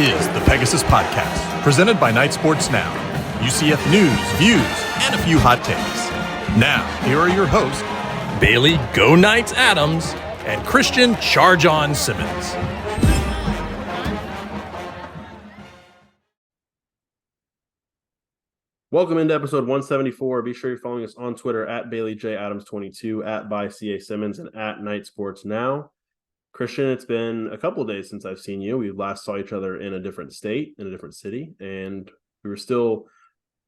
is the Pegasus Podcast, presented by Night Sports Now. UCF news, views, and a few hot takes. Now, here are your hosts, Bailey Go Knights Adams and Christian Charge On Simmons. Welcome into episode 174. Be sure you're following us on Twitter at BaileyJAdams22, at @ByCASimmons, and at Night Sports Now. Christian, it's been a couple of days since I've seen you. We last saw each other in a different state, in a different city, and we were still,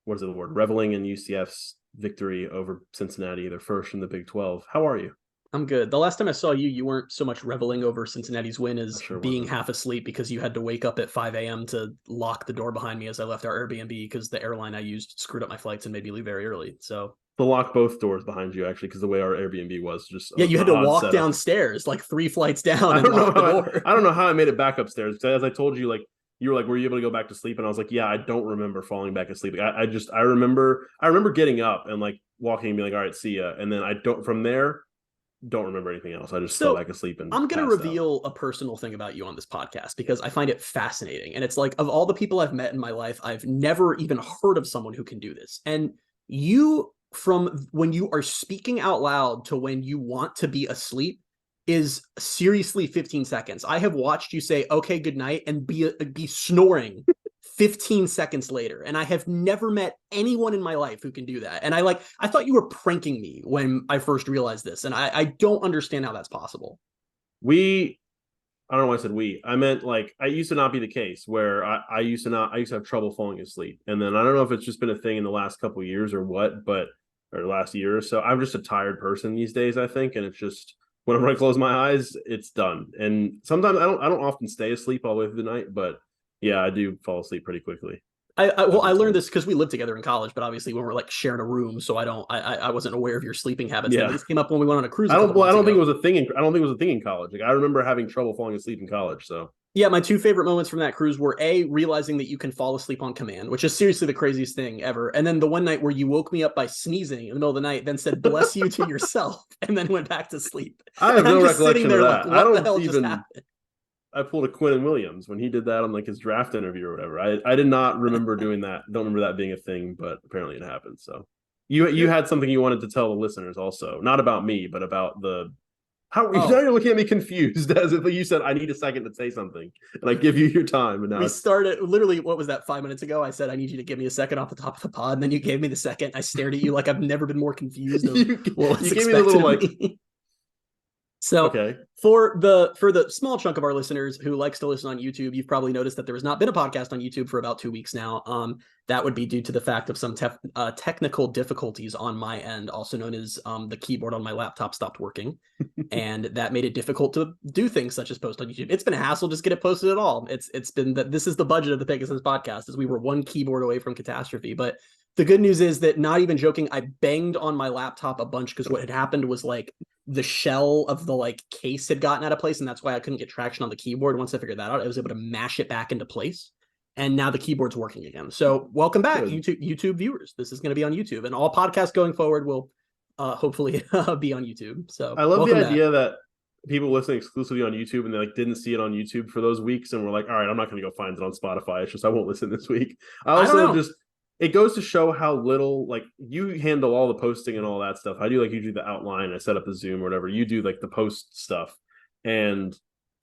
reveling in UCF's victory over Cincinnati, their first in the Big 12. How are you? I'm good. The last time I saw you, you weren't so much reveling over Cincinnati's win as being half asleep because you had to wake up at 5 a.m. to lock the door behind me as I left our Airbnb because the airline I used screwed up my flights and made me leave very early. So to lock both doors behind you, actually, because the way our Airbnb was just you had to walk downstairs like 3 flights down and lock the door. I don't know how I made it back upstairs because as I told you, you were like, were you able to go back to sleep? And I was like, yeah, I don't remember falling back asleep. I remember getting up and walking and being like, all right, see ya. And then don't remember anything else. I just fell back asleep. And I'm going to reveal a personal thing about you on this podcast because I find it fascinating. And it's like, of all the people I've met in my life, I've never even heard of someone who can do this. And you, from when you are speaking out loud to when you want to be asleep, is seriously 15 seconds. I have watched you say, okay, good night, and be snoring 15 seconds later. And I have never met anyone in my life who can do that. And I thought you were pranking me when I first realized this. And I don't understand how that's possible. I don't know why I said we. I meant I used to not be the case where I used to have trouble falling asleep. And then I don't know if it's just been a thing in the last couple of years or what, or last year or so. I'm just a tired person these days, I think. And it's just, whenever I close my eyes, it's done. And sometimes I don't often stay asleep all the way through the night, but yeah, I do fall asleep pretty quickly. I learned this because we lived together in college, but obviously we were sharing a room, so I wasn't aware of your sleeping habits. Yeah, this came up when we went on a cruise. I don't think it was a thing in college. I remember having trouble falling asleep in college. So yeah, my two favorite moments from that cruise were realizing that you can fall asleep on command, which is seriously the craziest thing ever. And then the one night where you woke me up by sneezing in the middle of the night, then said "bless you" to yourself, and then went back to sleep. I have no recollection of that. I don't even. I pulled a Quinn Williams when he did that on his draft interview or whatever. I did not remember doing that. Don't remember that being a thing, but apparently it happened. So you had something you wanted to tell the listeners also, not about me, but about now you're looking at me confused as if you said I need a second to say something, and I give you your time. And now we started literally. What was that? 5 minutes ago, I said I need you to give me a second off the top of the pod, and then you gave me the second. I stared at you like I've never been more confused. You gave me the little So okay. For the small chunk of our listeners who likes to listen on YouTube, you've probably noticed that there has not been a podcast on YouTube for about 2 weeks now. That would be due to the fact of some technical difficulties on my end, also known as the keyboard on my laptop stopped working. And that made it difficult to do things such as post on YouTube. It's been a hassle just get it posted at all. It's been that this is the budget of the Pegasus Podcast, as we were one keyboard away from catastrophe. But the good news is that, not even joking, I banged on my laptop a bunch because what had happened was the shell of the case had gotten out of place, and that's why I couldn't get traction on the keyboard. Once I figured that out, I was able to mash it back into place, and now the keyboard's working again. So welcome back, YouTube viewers. This is going to be on YouTube, and all podcasts going forward will hopefully be on YouTube. So I love the idea that people listen exclusively on YouTube and they didn't see it on YouTube for those weeks, and we're like, all right, I'm not going to go find it on Spotify. It's just I won't listen this week. It goes to show how little you handle all the posting and all that stuff. I do you do the outline, I set up the Zoom or whatever. You do the post stuff, and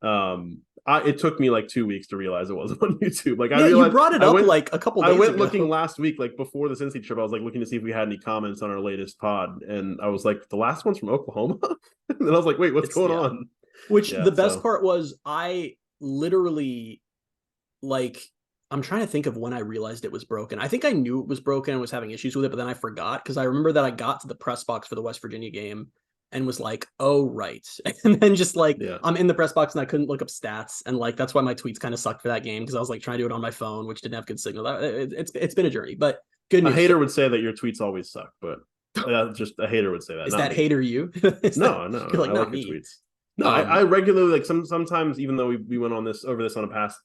it took me 2 weeks to realize it wasn't on YouTube. I realized you brought it up a couple days ago. I went looking last week, before the Cincy trip. I was looking to see if we had any comments on our latest pod, and I was the last one's from Oklahoma. And then I was wait, what's going on? The best part was I literally I'm trying to think of when I realized it was broken. I think I knew it was broken and was having issues with it, but then I forgot because I remember that I got to the press box for the West Virginia game and was oh, right. And then just I'm in the press box and I couldn't look up stats. And that's why my tweets kind of sucked for that game because I was trying to do it on my phone, which didn't have good signal. It's been a journey, but good news. A hater would say that your tweets always suck, but just a hater would say that. Is that hater you? No. You're I not like me. your tweets. No, I regularly sometimes, even though we went over this on a past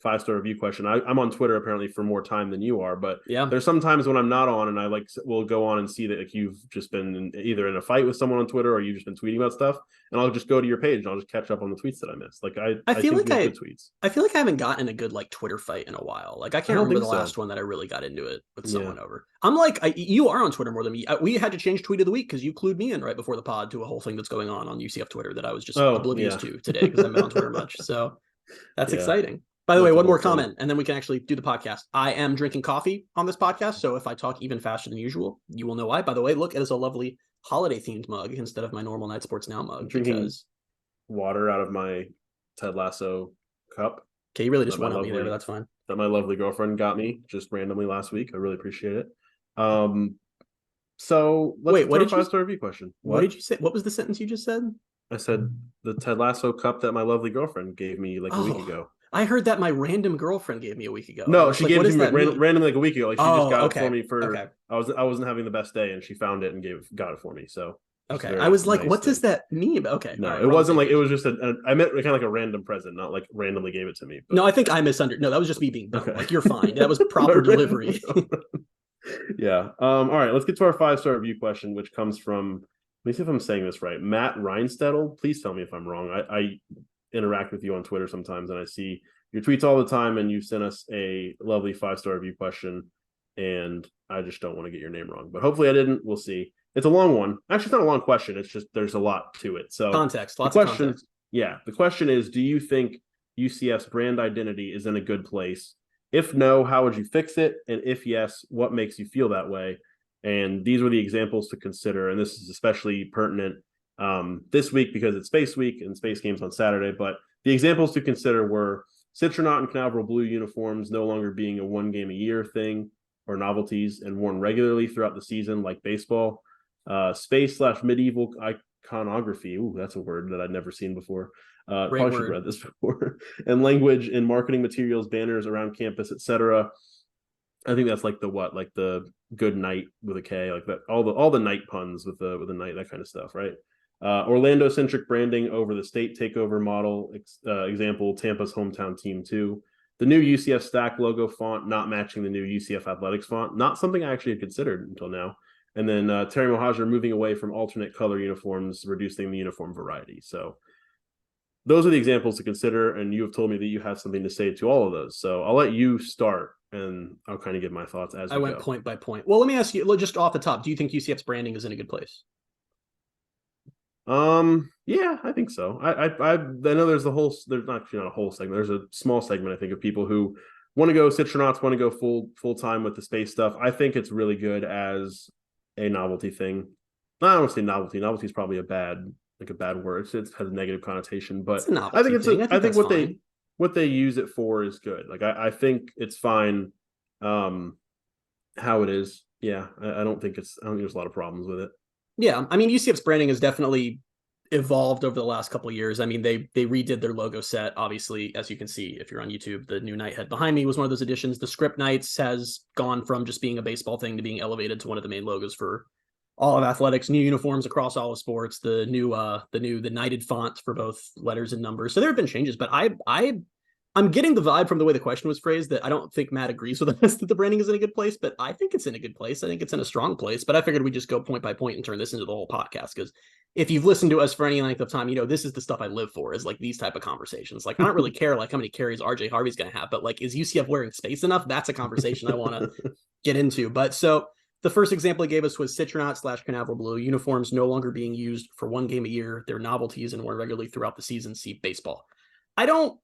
5-star review question. I'm on Twitter apparently for more time than you are, but yeah, there's some times when I'm not on, and I will go on and see that like you've just been either in a fight with someone on Twitter or you've just been tweeting about stuff, and I'll just go to your page and I'll just catch up on the tweets that I missed. Like I feel think like you have good tweets. I feel like I haven't gotten a good like Twitter fight in a while. Like I can't remember the last one that I really got into it with someone over. I'm like, you are on Twitter more than me. We had to change tweet of the week because you clued me in right before the pod to a whole thing that's going on UCF Twitter that I was just oblivious to today because I'm not on Twitter much. So that's exciting. By the way, one more comment, and then we can actually do the podcast. I am drinking coffee on this podcast, so if I talk even faster than usual, you will know why. By the way, look, it is a lovely holiday-themed mug instead of my normal Night Sports Now mug. I'm drinking water out of my Ted Lasso cup. Okay, you really just went on me there, but that's fine. That my lovely girlfriend got me just randomly last week. I really appreciate it. So let's what did 5-star review question. What did you say? What was the sentence you just said? I said the Ted Lasso cup that my lovely girlfriend gave me like a week ago. I heard that my random girlfriend gave me a week ago. No, she gave it to me randomly like a week ago. Like she just got it for me for. Okay. I wasn't having the best day, and she found it and got it for me. So okay, I was like, what does that mean? Okay, no, it wasn't like it was just I meant kind of like a random present, not like randomly gave it to me. But... No, I think I misunderstood. No, that was just me being dumb. Okay. Like you're fine. That was proper delivery. Yeah. All right. Let's get to our 5-star review question, which comes from. Let me see if I'm saying this right. Matt Reinstettel. Please tell me if I'm wrong. I interact with you on Twitter sometimes, and I see your tweets all the time, and you sent us a lovely 5-star review question, and I just don't want to get your name wrong. But hopefully I didn't. We'll see. It's a long one. Actually, it's not a long question. It's just there's a lot to it. So context, lots of context. Yeah. The question is, do you think UCF's brand identity is in a good place? If no, how would you fix it? And if yes, what makes you feel that way? And these were the examples to consider. And this is especially pertinent this week because it's Space Week and Space Games on Saturday. But the examples to consider were Citronaut and Canaveral blue uniforms no longer being a 1 game a year thing or novelties and worn regularly throughout the season like baseball. Space/medieval iconography. Ooh, that's a word that I'd never seen before. Probably should have read this before. And language and marketing materials, banners around campus, etc. I think that's like the good night with a K, like that. All the night puns with the night, that kind of stuff, right? Orlando centric branding over the state takeover model. Example: Tampa's hometown team 2. The new UCF Stack logo font not matching the new UCF Athletics font. Not something I actually had considered until now. And then Terry Mohajir moving away from alternate color uniforms, reducing the uniform variety. So those are the examples to consider. And you have told me that you have something to say to all of those. So I'll let you start and I'll kind of give my thoughts as I went point by point. Well, let me ask you just off the top. Do you think UCF's branding is in a good place? Yeah, I think so. I know there's not a whole segment. There's a small segment, I think, of people who want to go Citronauts, want to go full time with the space stuff. I think it's really good as a novelty thing. I don't want to say novelty. Novelty is probably a bad word. It has a negative connotation, but I think what they use it for is good. Like I think it's fine. How it is. Yeah. I don't think there's a lot of problems with it. Yeah. I mean, UCF's branding has definitely evolved over the last couple of years. I mean, they redid their logo set. Obviously, as you can see, if you're on YouTube, the new Knight head behind me was one of those additions. The script Knights has gone from just being a baseball thing to being elevated to one of the main logos for all of athletics. New uniforms across all of sports. The Knighted font for both letters and numbers. So there have been changes, but I'm getting the vibe from the way the question was phrased that I don't think Matt agrees with us that the branding is in a good place, but I think it's in a good place. I think it's in a strong place, but I figured we'd just go point by point and turn this into the whole podcast. Because if you've listened to us for any length of time, you know, this is the stuff I live for, is like these type of conversations. Like, I don't really care like how many carries RJ Harvey's going to have, but like, is UCF wearing space enough? That's a conversation I want to get into. But so the first example he gave us was Citronaut / Canaveral blue uniforms no longer being used for 1 game a year. They're novelties and worn regularly throughout the season. See baseball. I don't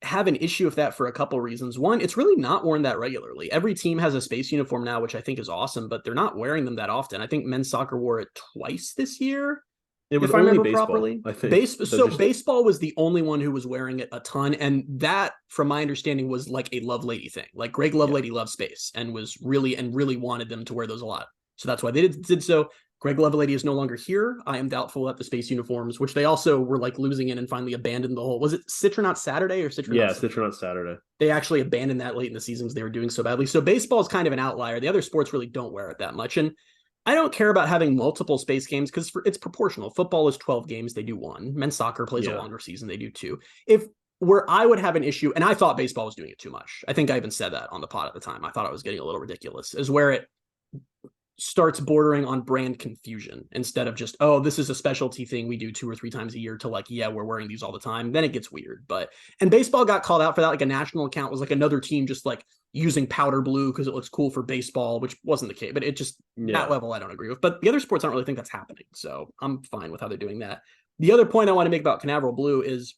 have an issue with that for a couple reasons. One, it's really not worn that regularly. Every team has a space uniform now, which I think is awesome, but they're not wearing them that often. I think men's soccer wore it twice this year. It was if I remember baseball, properly. I think. Baseball was the only one who was wearing it a ton. And that, from my understanding, was like a Lovelady thing. Like Greg Lovelady loved space and really wanted them to wear those a lot. So that's why they did so. Greg Lovelady is no longer here. I am doubtful that the space uniforms, which they also were like losing in and finally abandoned the whole. Was it Citronaut Saturday or Citronaut? Yeah, Citronaut Saturday. They actually abandoned that late in the season because they were doing so badly. So baseball is kind of an outlier. The other sports really don't wear it that much. And I don't care about having multiple space games because it's proportional. Football is 12 games. They do 1. Men's soccer plays a longer season. They do 2. If where I would have an issue, and I thought baseball was doing it too much. I think I even said that on the pod at the time. I thought I was getting a little ridiculous, is where it starts bordering on brand confusion instead of just, oh, this is a specialty thing we do 2 or 3 times a year to like, yeah, we're wearing these all the time. Then it gets weird. And baseball got called out for that. Like a national account was like another team just like using powder blue because it looks cool for baseball, which wasn't the case, but it just, that level I don't agree with. But the other sports, I don't really think that's happening. So I'm fine with how they're doing that. The other point I want to make about Canaveral blue is,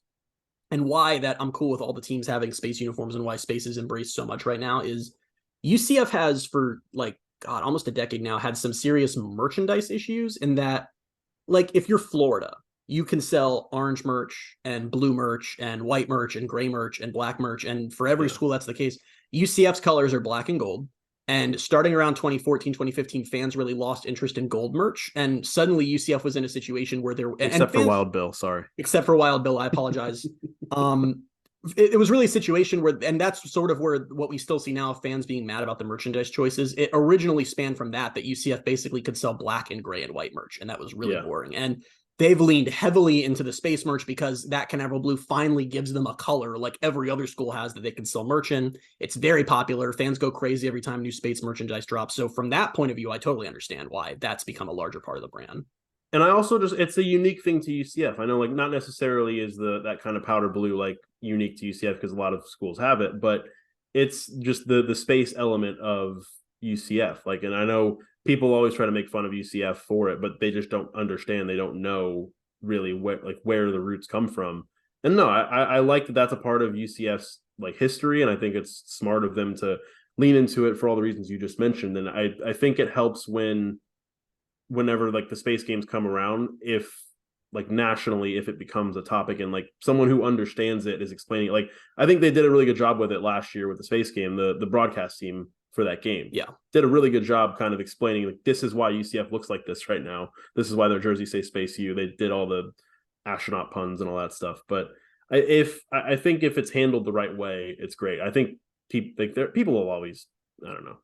and why that I'm cool with all the teams having space uniforms and why space is embraced so much right now, is UCF has for like, God, almost a decade now, had some serious merchandise issues in that, like, if you're Florida, you can sell orange merch and blue merch and white merch and gray merch and black merch. And for every school, that's the case. UCF's colors are black and gold. And starting around 2014, 2015, fans really lost interest in gold merch. And suddenly UCF was in a situation where Except for Wild Bill, sorry. Except for Wild Bill, I apologize. It was really a situation where, and that's sort of where what we still see now of fans being mad about the merchandise choices. It originally spanned from that UCF basically could sell black and gray and white merch. And that was really boring. And they've leaned heavily into the space merch because that Canaveral blue finally gives them a color like every other school has that they can sell merch in. It's very popular. Fans go crazy every time new space merchandise drops. So from that point of view, I totally understand why that's become a larger part of the brand. And I also it's a unique thing to UCF. I know, like, not necessarily is that kind of powder blue like unique to UCF because a lot of schools have it, but it's just the space element of UCF. Like, and I know people always try to make fun of UCF for it, but they just don't understand. They don't know really where the roots come from. And no, I like that that's a part of UCF's like history, and I think it's smart of them to lean into it for all the reasons you just mentioned. And I think it helps whenever like the space games come around, if like nationally, if it becomes a topic and like someone who understands it is explaining it. Like, I think they did a really good job with it last year with the space game. The broadcast team for that game did a really good job kind of explaining, like, this is why UCF looks like this right now. This is why their jerseys say Space U. They did all the astronaut puns and all that stuff. But I think if it's handled the right way, it's great. I think people will always, I don't know.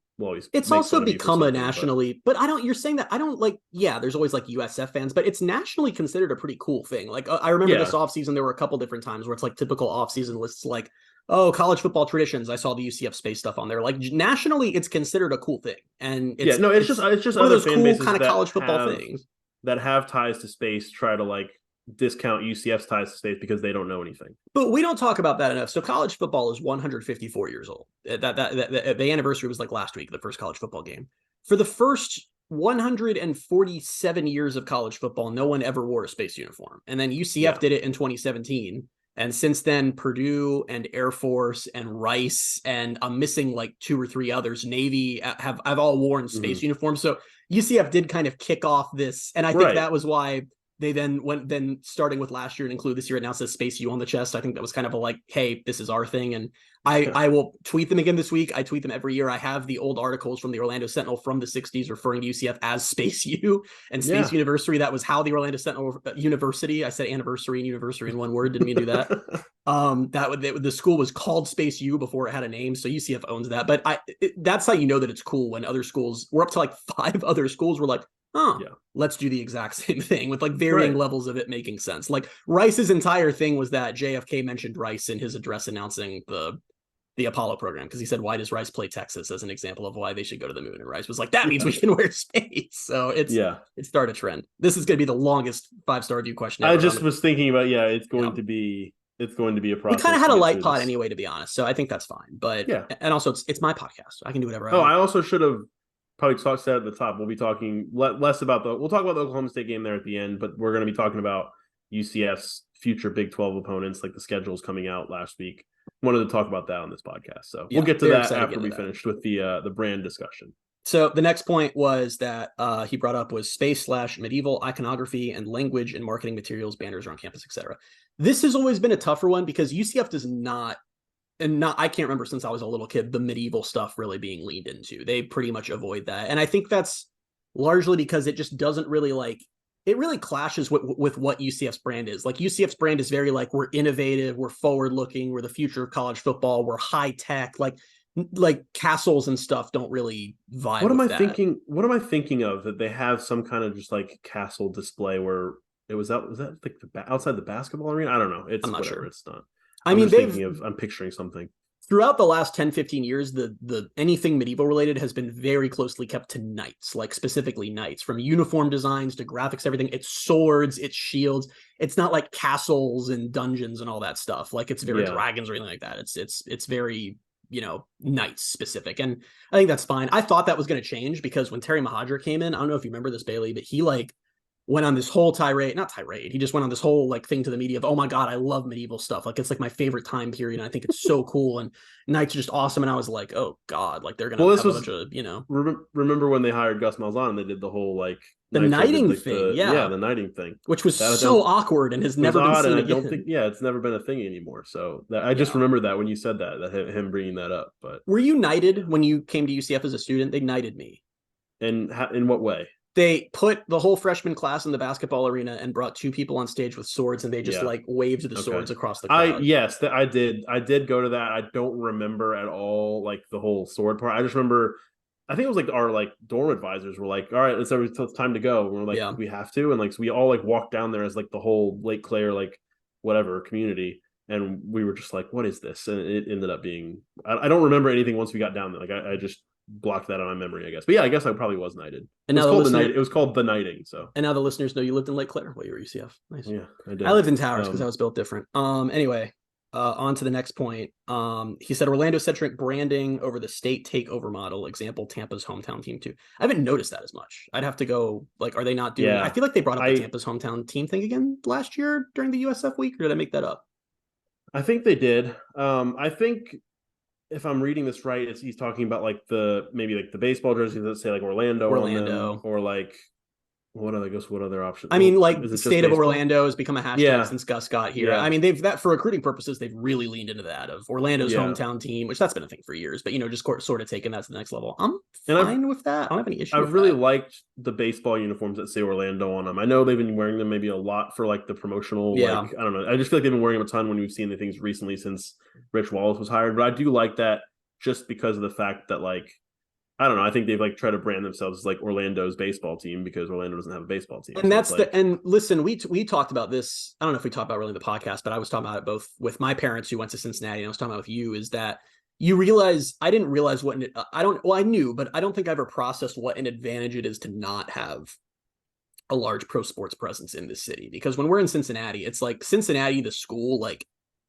It's also become a nationally, but you're saying that I don't like, there's always like USF fans, but it's nationally considered a pretty cool thing. Like, I remember this offseason, there were a couple different times where it's like typical offseason lists, like, oh, college football traditions. I saw the UCF space stuff on there. Like, nationally, it's considered a cool thing. And it's just one other of those cool kind of college football things that have ties to space try to like discount UCF's ties to space because they don't know anything. But we don't talk about that enough. So college football is 154 years old. That the anniversary was like last week, the first college football game. For the first 147 years of college football, no one ever wore a space uniform. And then UCF did it in 2017. And since then, Purdue and Air Force and Rice, and I'm missing like 2 or 3 others, Navy, have all worn space uniforms. So UCF did kind of kick off this. And I think that was why they then starting with last year and include this year, it now says Space U on the chest. I think that was kind of a like, hey, this is our thing. And I will tweet them again this week. I tweet them every year. I have the old articles from the Orlando Sentinel from the 60s referring to UCF as Space U and Space University. That was how the Orlando Sentinel University, I said anniversary and university in one word, didn't mean to do that. The school was called Space U before it had a name, so UCF owns that. But that's how you know that it's cool when other schools, we're up to like 5 other schools were like, let's do the exact same thing with like varying levels of it making sense. Like Rice's entire thing was that JFK mentioned Rice in his address announcing the Apollo program, because he said, why does Rice play Texas, as an example of why they should go to the moon? And Rice was like, that means we can wear space. So it started a trend. This is going to be the longest 5-star review question ever. I just was thinking about it's going to be a process. We kind of had a light pod anyway, to be honest, so I think that's fine. But and also it's my podcast, I can do whatever I want. I also should have probably said at the top, we'll be talking less about we'll talk about the Oklahoma State game there at the end, but we're going to be talking about UCF's future Big 12 opponents, like the schedules coming out last week. Wanted to talk about that on this podcast. So we'll get to that after we finished with the brand discussion. So the next point was that he brought up was space/medieval iconography and language and marketing materials, banners around campus, etc. This has always been a tougher one because UCF does not, I can't remember since I was a little kid, the medieval stuff really being leaned into. They pretty much avoid that. And I think that's largely because it just doesn't really it really clashes with what UCF's brand is. Like UCF's brand is very like, we're innovative, we're forward looking, we're the future of college football, we're high tech, like castles and stuff don't really vibe. What am I thinking of that they have some kind of just like castle display where was that like outside the basketball arena? I don't know. I'm not sure. It's not. I mean, I'm picturing something. Throughout the last 10, 15 years, the anything medieval related has been very closely kept to knights, like specifically knights, from uniform designs to graphics, everything. It's swords, it's shields. It's not like castles and dungeons and all that stuff. Like it's very dragons or anything like that. It's very, knights specific. And I think that's fine. I thought that was going to change because when Terry Mahadra came in, I don't know if you remember this, Bailey, but he went on this whole he just went on this whole thing to the media of, oh my God, I love medieval stuff. Like, it's like my favorite time period. And I think it's so cool. And knights are just awesome. And I was like, oh God, like they're going to have a bunch of, remember when they hired Gus Malzahn and they did the whole the knighting thing. The knighting thing, which was so awkward and has never been seen again. I don't think, it's never been a thing anymore. So I just remember that when you said that him bringing that up. But were you knighted when you came to UCF as a student? They knighted me. And in what way? They put the whole freshman class in the basketball arena and brought two people on stage with swords, and they just waved the swords across the crowd. I did go to that. I don't remember at all the whole sword part. I just remember, I think it was our dorm advisors were like, all right, it's time to go. And we're like, we have to, and so we all walked down there as the whole Lake Claire whatever community, and we were just like, what is this? And it ended up being, I don't remember anything once we got down there. I just blocked that on my memory, I guess. But I guess I probably was knighted. And now it was called the knighting. So, and now the listeners know you lived in Lake Claire while you were UCF. Nice. Yeah, I did. I lived in Towers because I was built different. Anyway, on to the next point. He said Orlando-centric branding over the state takeover model. Example, Tampa's hometown team too. I haven't noticed that as much. I'd have to go. Are they not doing? I feel like they brought up the Tampa's hometown team thing again last year during the USF week. Or did I make that up? I think they did. I think, if I'm reading this right, he's talking about the baseball jerseys that say Orlando on them, or what other options? I mean, the state of Orlando has become a hashtag since Gus got here. I mean, they've that for recruiting purposes, they've really leaned into that of Orlando's hometown team, which that's been a thing for years, but just sort of taking that to the next level. I'm fine with that. I don't have any issue. I've really liked the baseball uniforms that say Orlando on them. I know they've been wearing them maybe a lot for the promotional. I don't know. I just feel like they've been wearing them a ton when we've seen the things recently since Rich Wallace was hired. But I do like that just because of the fact that I don't know. I think they've tried to brand themselves as Orlando's baseball team because Orlando doesn't have a baseball team. And that's and listen, we talked about this. I don't know if we talked about really in the podcast, but I was talking about it both with my parents who went to Cincinnati, and I was talking about with you, is that you realize, I didn't realize I knew, but I don't think I ever processed what an advantage it is to not have a large pro sports presence in this city. Because when we're in Cincinnati, it's Cincinnati, the school,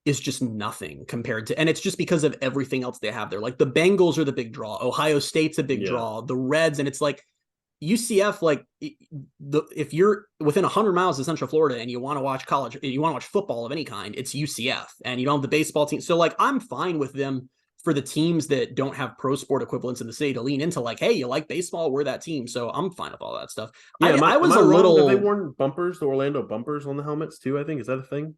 is just nothing compared to, and it's just because of everything else they have there. The Bengals are the big draw. Ohio State's a big draw. The Reds, and it's UCF, if you're within 100 miles of Central Florida and you want to watch football of any kind, it's UCF, and you don't have the baseball team. So I'm fine with them for the teams that don't have pro sport equivalents in the city to lean into hey, you like baseball, we're that team. So I'm fine with all that stuff. Yeah, I was a little. Have they worn bumpers, the Orlando bumpers on the helmets too? I think, is that a thing,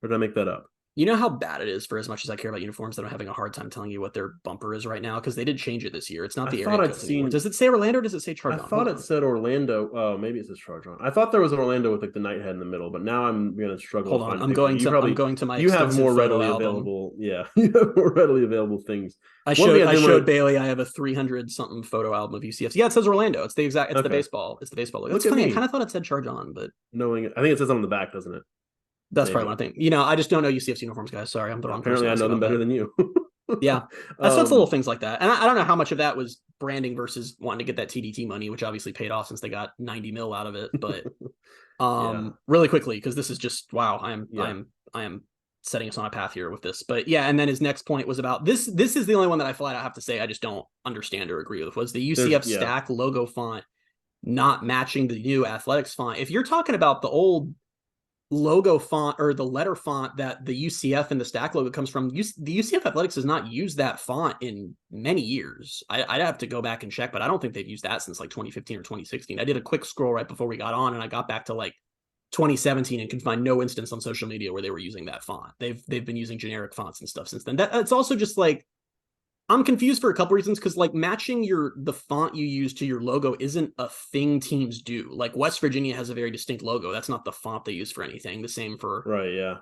or did I make that up? You know how bad it is, for as much as I care about uniforms, that I'm having a hard time telling you what their bumper is right now, because they did change it this year. It's not the area code anymore. Does it say Orlando or does it say Chargon? I thought it said Orlando. Oh, maybe it says Chargon. I thought there was an Orlando with the knight head in the middle, but now I'm going to struggle. Hold on, I'm going to my. You have more readily available. Yeah, you have more readily available things. I showed Bailey. I have a 300 something photo album of UCF. Yeah, it says Orlando. It's the exact. It's the baseball. It's the baseball logo. It's funny. I kind of thought it said Chargon, but I think it says on the back, doesn't it? That's probably one thing. I just don't know UCF's uniforms, guys. Sorry, I'm the wrong person. Apparently, I know them better than you. Yeah, that's little things like that. And I don't know how much of that was branding versus wanting to get that TDT money, which obviously paid off since they got 90 mil out of it. But really quickly, because this is just wow. I am setting us on a path here with this. But yeah, and then his next point was about this. This is the only one that I flat out have to say I just don't understand or agree with. Was the UCF stack logo font not matching the new athletics font? If you're talking about the old logo font or the letter font that the UCF and the stack logo comes from, the UCF Athletics has not used that font in many years. I'd have to go back and check, but I don't think they've used that since 2015 or 2016. I did a quick scroll right before we got on, and I got back to 2017 and could find no instance on social media where they were using that font. They've been using generic fonts and stuff since then. It's also just I'm confused for a couple reasons, because matching the font you use to your logo isn't a thing teams do. West Virginia has a very distinct logo. That's not the font they use for anything. The same for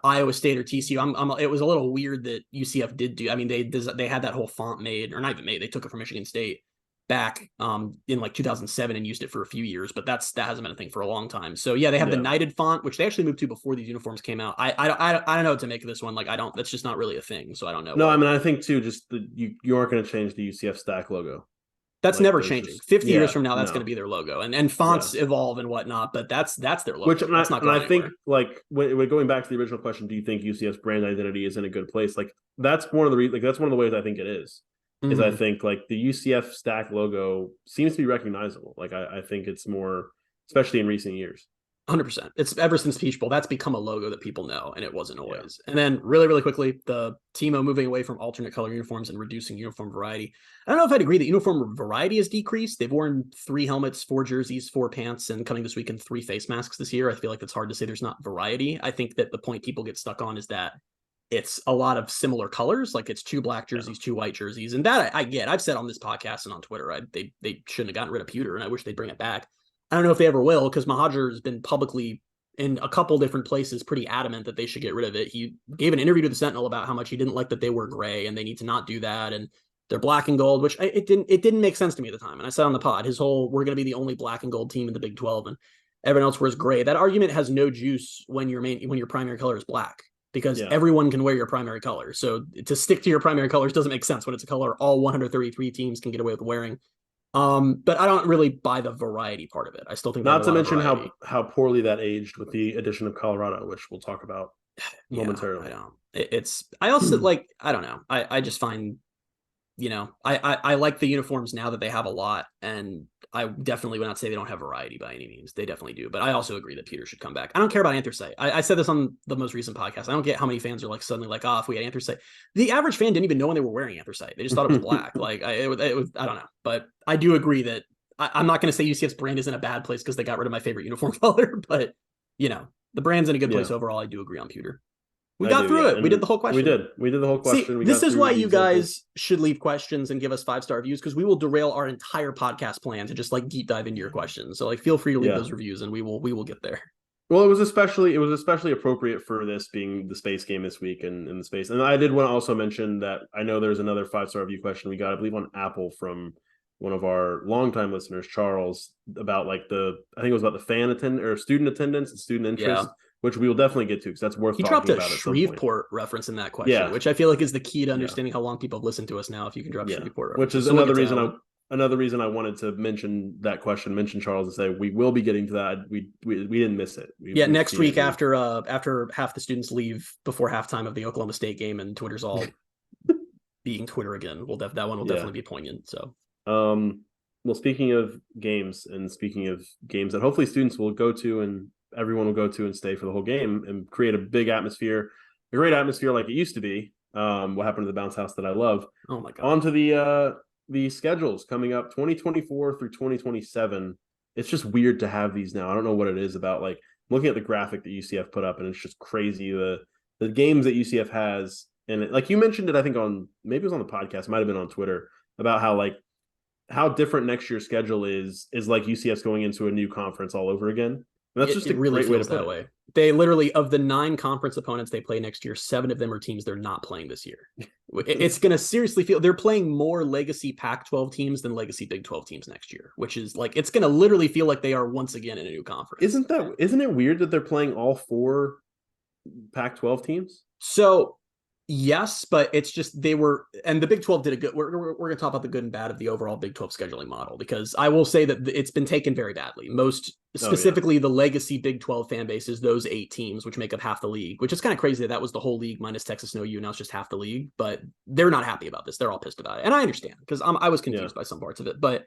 Iowa State or TCU. It was a little weird that UCF did do. I mean, they had that whole font made, or not even made. They took it from Michigan State back in like 2007 and used it for a few years, but that hasn't been a thing for a long time. So yeah, they have the knighted font, which they actually moved to before these uniforms came out. I don't know what to make of this one. Like that's just not really a thing. So I don't know. No, I mean, I think too, just you aren't going to change the UCF stack logo. That's like, never changing. 50 years from now, that's going to be their logo, and fonts evolve and whatnot, but that's their logo. Which that's not. And I think like when going back to the original question, do you think UCF's brand identity is in a good place? Like that's one of the ways I think it is. Is I think like the UCF stack logo seems to be recognizable. Like I think it's more, especially in recent years. 100%. It's ever since Peach Bowl, that's become a logo that people know, and it wasn't always. And then really, really quickly, the Timo moving away from alternate color uniforms and reducing uniform variety. I don't know if I'd agree that uniform variety has decreased. They've worn 3 helmets, 4 jerseys, 4 pants, and coming this weekend 3 face masks this year. I feel like it's hard to say there's not variety. I think that the point people get stuck on is that it's a lot of similar colors. Like it's 2 black jerseys, 2 white jerseys. And that I get. I've said on this podcast and on Twitter, they shouldn't have gotten rid of pewter, and I wish they'd bring it back. I don't know if they ever will, because Mahajer has been publicly in a couple different places pretty adamant that they should get rid of it. He gave an interview to the Sentinel about how much he didn't like that they were gray and they need to not do that. And they're black and gold, which it didn't make sense to me at the time. And I said on the pod, his whole, we're going to be the only black and gold team in the Big 12 and everyone else wears gray. That argument has no juice when your primary color is black, because everyone can wear your primary color. So to stick to your primary colors doesn't make sense when it's a color all 133 teams can get away with wearing. But I don't really buy the variety part of it. I still think not to mention how poorly that aged with the addition of Colorado, which we'll talk about momentarily. I don't. I also like, I don't know. I just find, I like the uniforms now that they have a lot, and I definitely would not say they don't have variety by any means. They definitely do. But I also agree that Peter should come back. I don't care about anthracite. I said this on the most recent podcast. I don't get how many fans are like suddenly like, if we had anthracite. The average fan didn't even know when they were wearing anthracite. They just thought it was black. Like it was, I don't know. But I do agree that I'm not going to say UCF's brand is in a bad place because they got rid of my favorite uniform color. But, the brand's in a good place overall. I do agree on Peter. We got through it. We did the whole question. We did the whole question. See, this is why you guys should leave questions and give us 5-star reviews, because we will derail our entire podcast plan to just like deep dive into your questions. So like, feel free to leave those reviews, and we will get there. Well, it was especially appropriate for this being the space game this week and in the space. And I did want to also mention that I know there's another 5-star review question we got, I believe, on Apple from one of our longtime listeners, Charles, about like I think it was about the student attendance and student interest. Which we will definitely get to, because that's worth talking about. He dropped a Shreveport reference in that question, which I feel like is the key to understanding how long people have listened to us now. If you can drop Shreveport, which is another reason I wanted to mention that question, mention Charles, and say we will be getting to that. We didn't miss it. Next week after half the students leave before halftime of the Oklahoma State game and Twitter's all being Twitter again, that one will definitely be poignant. So, well, speaking of games that hopefully students will go to and everyone will go to and stay for the whole game and create a great atmosphere like it used to be. What happened to the bounce house that I love. Oh my God. On to the schedules coming up 2024 through 2027. It's just weird to have these now. I don't know what it is about, like looking at the graphic that UCF put up, and it's just crazy. The games that UCF has, and like you mentioned it, I think maybe it was on the podcast, might've been on Twitter, about how different next year's schedule is like UCF's going into a new conference all over again. And that's just a really great way to put that way. They literally, of the 9 conference opponents they play next year, 7 of them are teams they're not playing this year. It's going to seriously feel they're playing more legacy Pac-12 teams than legacy Big 12 teams next year, which is like, it's going to literally feel like they are once again in a new conference. Isn't it weird that they're playing all 4 Pac-12 teams? So yes, but it's just and the Big 12 did a good, we're going to talk about the good and bad of the overall Big 12 scheduling model, because I will say that it's been taken very badly. Specifically the legacy Big 12 fan bases, those 8 teams, which make up half the league, which is kind of crazy that was the whole league minus Texas and OU. Now it's just half the league, but they're not happy about this. They're all pissed about it. And I understand, because I was confused by some parts of it. But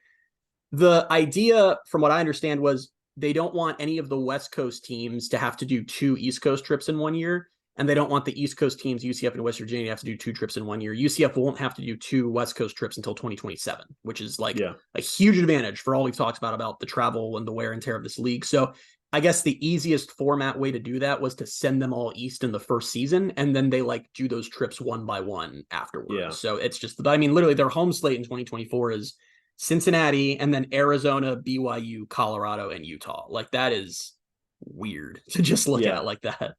the idea, from what I understand, was they don't want any of the West Coast teams to have to do 2 East Coast trips in 1 year. And they don't want the East Coast teams, UCF and West Virginia, to have to do 2 trips in 1 year. UCF won't have to do 2 West Coast trips until 2027, which is like a huge advantage for all we've talked about the travel and the wear and tear of this league. So I guess the easiest format way to do that was to send them all East in the first season, and then they do those trips one by one afterwards. Yeah. So it's just, literally their home slate in 2024 is Cincinnati, and then Arizona, BYU, Colorado, and Utah. Like, that is weird to just look at like that.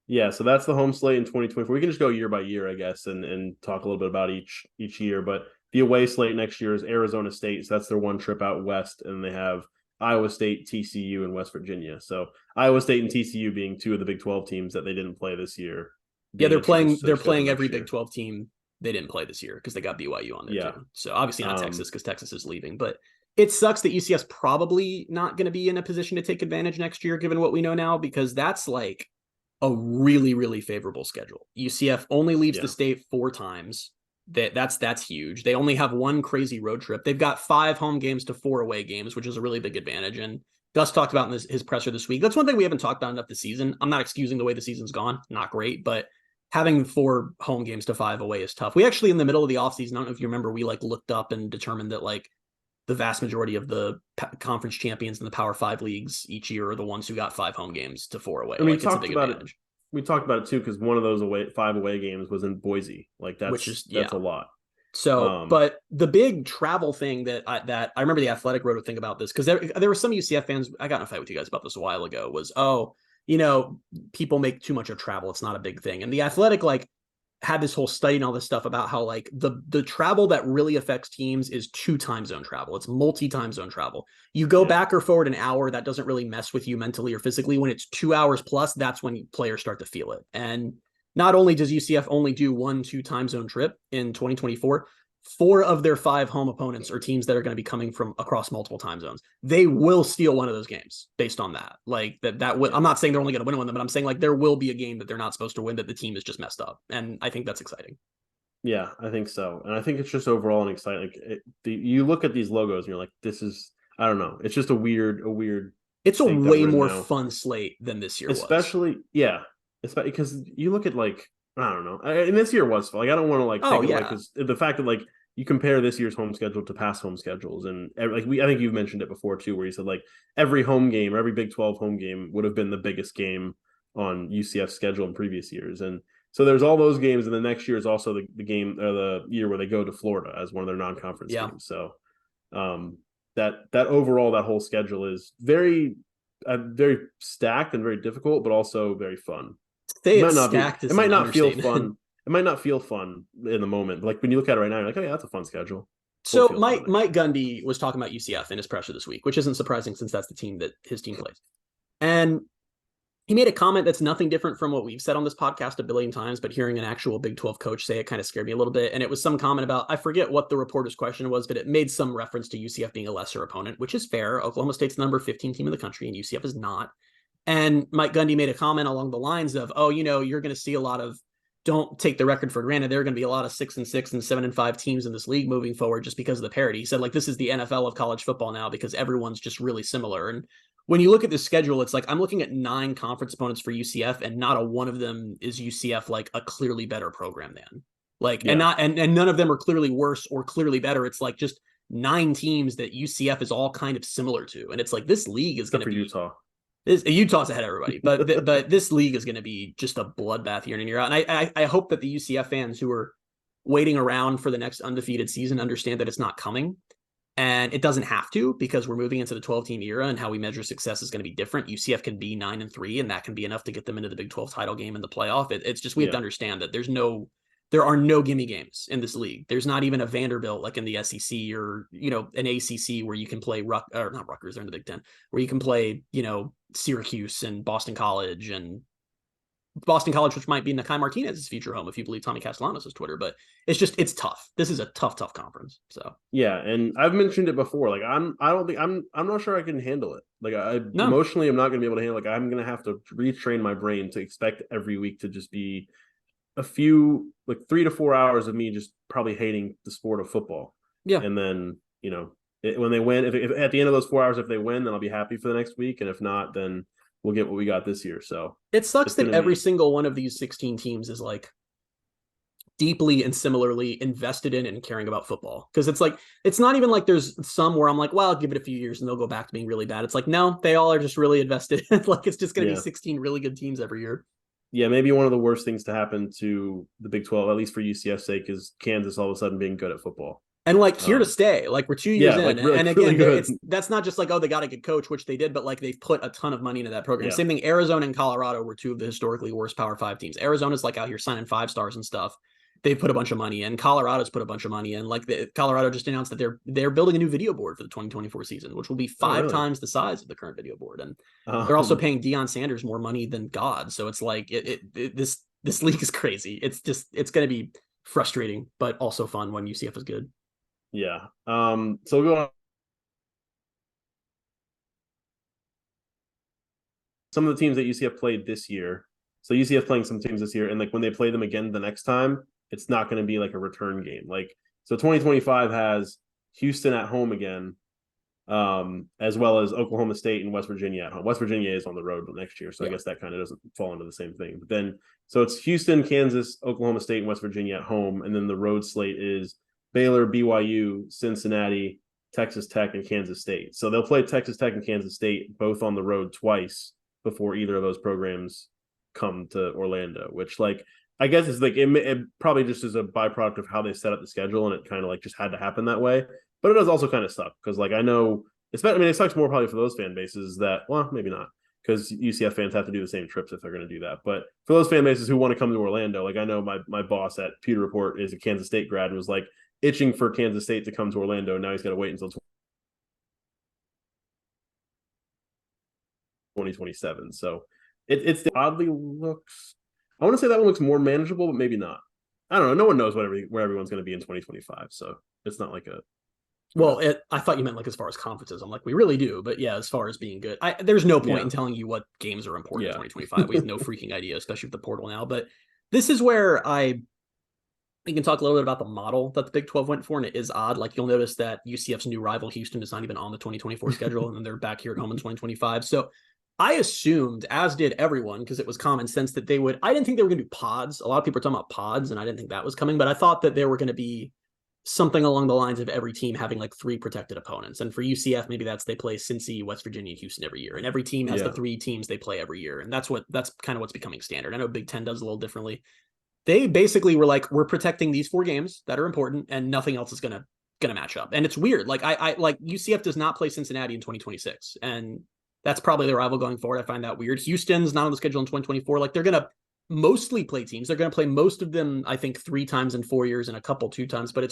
Yeah, so that's the home slate in 2024. We can just go year by year, I guess, and talk a little bit about each year. But the away slate next year is Arizona State. So that's their one trip out west. And they have Iowa State, TCU, and West Virginia. So Iowa State and TCU being two of the Big 12 teams that they didn't play this year. Yeah, they're playing every Big 12 team they didn't play this year because they got BYU on there too. So obviously not Texas because Texas is leaving. But it sucks that UCF's probably not going to be in a position to take advantage next year, given what we know now, because that's like a really, really favorable schedule. UCF only leaves the state 4 times. That's huge. They only have one crazy road trip. They've got 5 home games to 4 away games, which is a really big advantage. And Gus talked about in his presser this week. That's one thing we haven't talked about enough this season. I'm not excusing the way the season's gone. Not great, but having 4 home games to 5 away is tough. We actually, in the middle of the offseason, I don't know if you remember, we like looked up and determined that like the vast majority of the conference champions in the Power 5 leagues each year are the ones who got 5 home games to 4 away. And we talked about advantage. We talked about it too, because one of those 5 away games was in Boise. Like that's a lot. So, but the big travel thing that I remember the Athletic wrote a thing about this, because there were some UCF fans, I got in a fight with you guys about this a while ago, was, people make too much of travel. It's not a big thing. And the Athletic like had this whole study and all this stuff about how like the travel that really affects teams is 2 time zone travel. It's multi-time zone travel. You go back or forward an hour, that doesn't really mess with you mentally or physically. When it's 2 hours plus, that's when players start to feel it. And not only does UCF only do 1-2 time zone trip in 2024, 4 of their 5 home opponents are teams that are going to be coming from across multiple time zones. They will steal one of those games based on that. Like I'm not saying they're only going to win one of them, but I'm saying like there will be a game that they're not supposed to win that the team is just messed up. And I think that's exciting. Yeah, I think so. And I think it's just overall an exciting, you look at these logos and you're like, this is, I don't know. It's just a weird. It's a way more fun slate than this year especially, was. Yeah. Especially because you look at like, I don't know. And this year was fun. Like, I don't want to like, because the fact that like you compare this year's home schedule to past home schedules, and like I think you've mentioned it before too, where you said like every home game, or every Big 12 home game would have been the biggest game on UCF's schedule in previous years. And so there's all those games, and the next year is also the game or the year where they go to Florida as one of their non-conference games. So that overall, that whole schedule is very stacked and very difficult, but also very fun. It might not feel fun. It might not feel fun in the moment, but like when you look at it right now, you're like, oh yeah, that's a fun schedule. So Mike Gundy was talking about UCF in his presser this week, which isn't surprising since that's the team that his team plays. And he made a comment that's nothing different from what we've said on this podcast a billion times, but hearing an actual Big 12 coach say it kind of scared me a little bit. And it was some comment about, I forget what the reporter's question was, but it made some reference to UCF being a lesser opponent, which is fair. Oklahoma State's the number 15 team in the country, and UCF is not. And Mike Gundy made a comment along the lines of, you're going to see a lot of, don't take the record for granted, there are going to be a lot of 6-6 and 7-5 teams in this league moving forward just because of the parity. He said, like, this is the NFL of college football now because everyone's just really similar. And when you look at the schedule, it's like I'm looking at 9 conference opponents for UCF, and not a one of them is UCF like a clearly better program than. Like, and none of them are clearly worse or clearly better. It's like just 9 teams that UCF is all kind of similar to. And it's like this league is going to be Utah. Utah's ahead of everybody, but this league is going to be just a bloodbath year in and year out. And I hope that the UCF fans who are waiting around for the next undefeated season understand that it's not coming, and it doesn't have to, because we're moving into the 12-team era, and how we measure success is going to be different. UCF can be 9-3, and that can be enough to get them into the Big 12 title game in the playoff. It's just we have to understand that there are no gimme games in this league. There's not even a Vanderbilt like in the SEC or, an ACC where you can play not Rutgers, they're in the Big Ten, where you can play, Syracuse and Boston College, which might be Nakai Martinez's future home if you believe Tommy Castellanos' Twitter. But it's tough. This is a tough conference. So yeah, and I've mentioned it before. Like I'm not sure I can handle it. Like emotionally, I'm not going to be able to handle it. Like I'm going to have to retrain my brain to expect every week to just be a few, like 3 to 4 hours of me just probably hating the sport of football. Yeah. And then, when they win, if at the end of those 4 hours, if they win, then I'll be happy for the next week. And if not, then we'll get what we got this year. So it sucks that every single one of these 16 teams is like deeply and similarly invested in and caring about football. Because it's like, it's not even like there's some where I'm like, well, I'll give it a few years and they'll go back to being really bad. It's like, no, they all are just really invested. Like it's just going to be 16 really good teams every year. Yeah, maybe one of the worst things to happen to the Big 12, at least for UCF's sake, is Kansas all of a sudden being good at football. And like here to stay, like we're 2 years in. Like, and again, really that's not just like, oh, they got a good coach, which they did, but like they've put a ton of money into that program. Yeah. Same thing, Arizona and Colorado were 2 of the historically worst Power 5 teams. Arizona's like out here signing 5 stars and stuff. they've put a bunch of money in. Colorado's put a bunch of money in. Like Colorado just announced that they're building a new video board for the 2024 season, which will be five times the size of the current video board. And they're also paying Deion Sanders more money than God. So it's like this league is crazy. It's going to be frustrating, but also fun when UCF is good. Yeah. So we'll go on. Some of the teams that UCF played this year. So UCF playing some teams this year, and like when they play them again the next time, it's not going to be like a return game. Like, so 2025 has Houston at home again, as well as Oklahoma State and West Virginia at home. West Virginia is on the road next year, so I guess that kind of doesn't fall into the same thing. But then, so it's Houston, Kansas, Oklahoma State, and West Virginia at home, and then the road slate is Baylor, BYU, Cincinnati, Texas Tech, and Kansas State. So they'll play Texas Tech and Kansas State both on the road twice before either of those programs come to Orlando, which like I guess it's like it probably just is a byproduct of how they set up the schedule, and it kind of like just had to happen that way. But it does also kind of suck because like I know, especially, I mean, it sucks more probably for those fan bases that, well, maybe not, because UCF fans have to do the same trips if they're going to do that. But for those fan bases who want to come to Orlando, like I know my boss at Pewter Report is a Kansas State grad and was like itching for Kansas State to come to Orlando. Now he's got to wait until 2027. So it's oddly looks. I want to say that one looks more manageable, but maybe not. I don't know. No one knows where everyone's going to be in 2025, so it's not like a. Well, I thought you meant like as far as conferences. I'm like, we really do, but yeah, as far as being good, there's no point in telling you what games are important in 2025. We have no freaking idea, especially with the portal now. But this is where we can talk a little bit about the model that the Big 12 went for, and it is odd. Like you'll notice that UCF's new rival Houston is not even on the 2024 schedule, and then they're back here at home in 2025. So I assumed, as did everyone, because it was common sense that they would. I didn't think they were going to do pods. A lot of people are talking about pods, and I didn't think that was coming. But I thought that there were going to be something along the lines of every team having like 3 protected opponents. And for UCF, maybe that's they play Cincy, West Virginia, and Houston every year, and every team has the 3 teams they play every year, and that's kind of what's becoming standard. I know Big Ten does a little differently. They basically were like, we're protecting these 4 games that are important, and nothing else is gonna match up. And it's weird. Like I like UCF does not play Cincinnati in 2026, and that's probably their rival going forward. I find that weird. Houston's not on the schedule in 2024. Like they're gonna mostly play teams. They're gonna play most of them, I think, 3 times in 4 years and a couple 2 times. But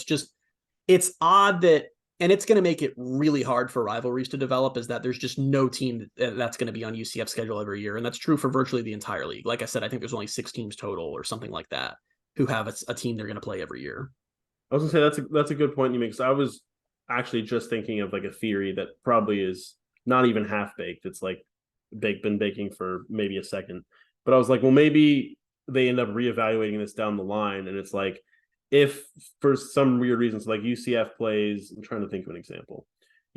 it's odd that, and it's gonna make it really hard for rivalries to develop. Is that there's just no team that's gonna be on UCF's schedule every year, and that's true for virtually the entire league. Like I said, I think there's only 6 teams total or something like that who have a team they're gonna play every year. I was gonna say that's a good point you make. Because I was actually just thinking of like a theory that probably is not even half baked. It's like been baking for maybe a second. But I was like, well, maybe they end up reevaluating this down the line, and it's like if for some weird reasons, like UCF plays, I'm trying to think of an example.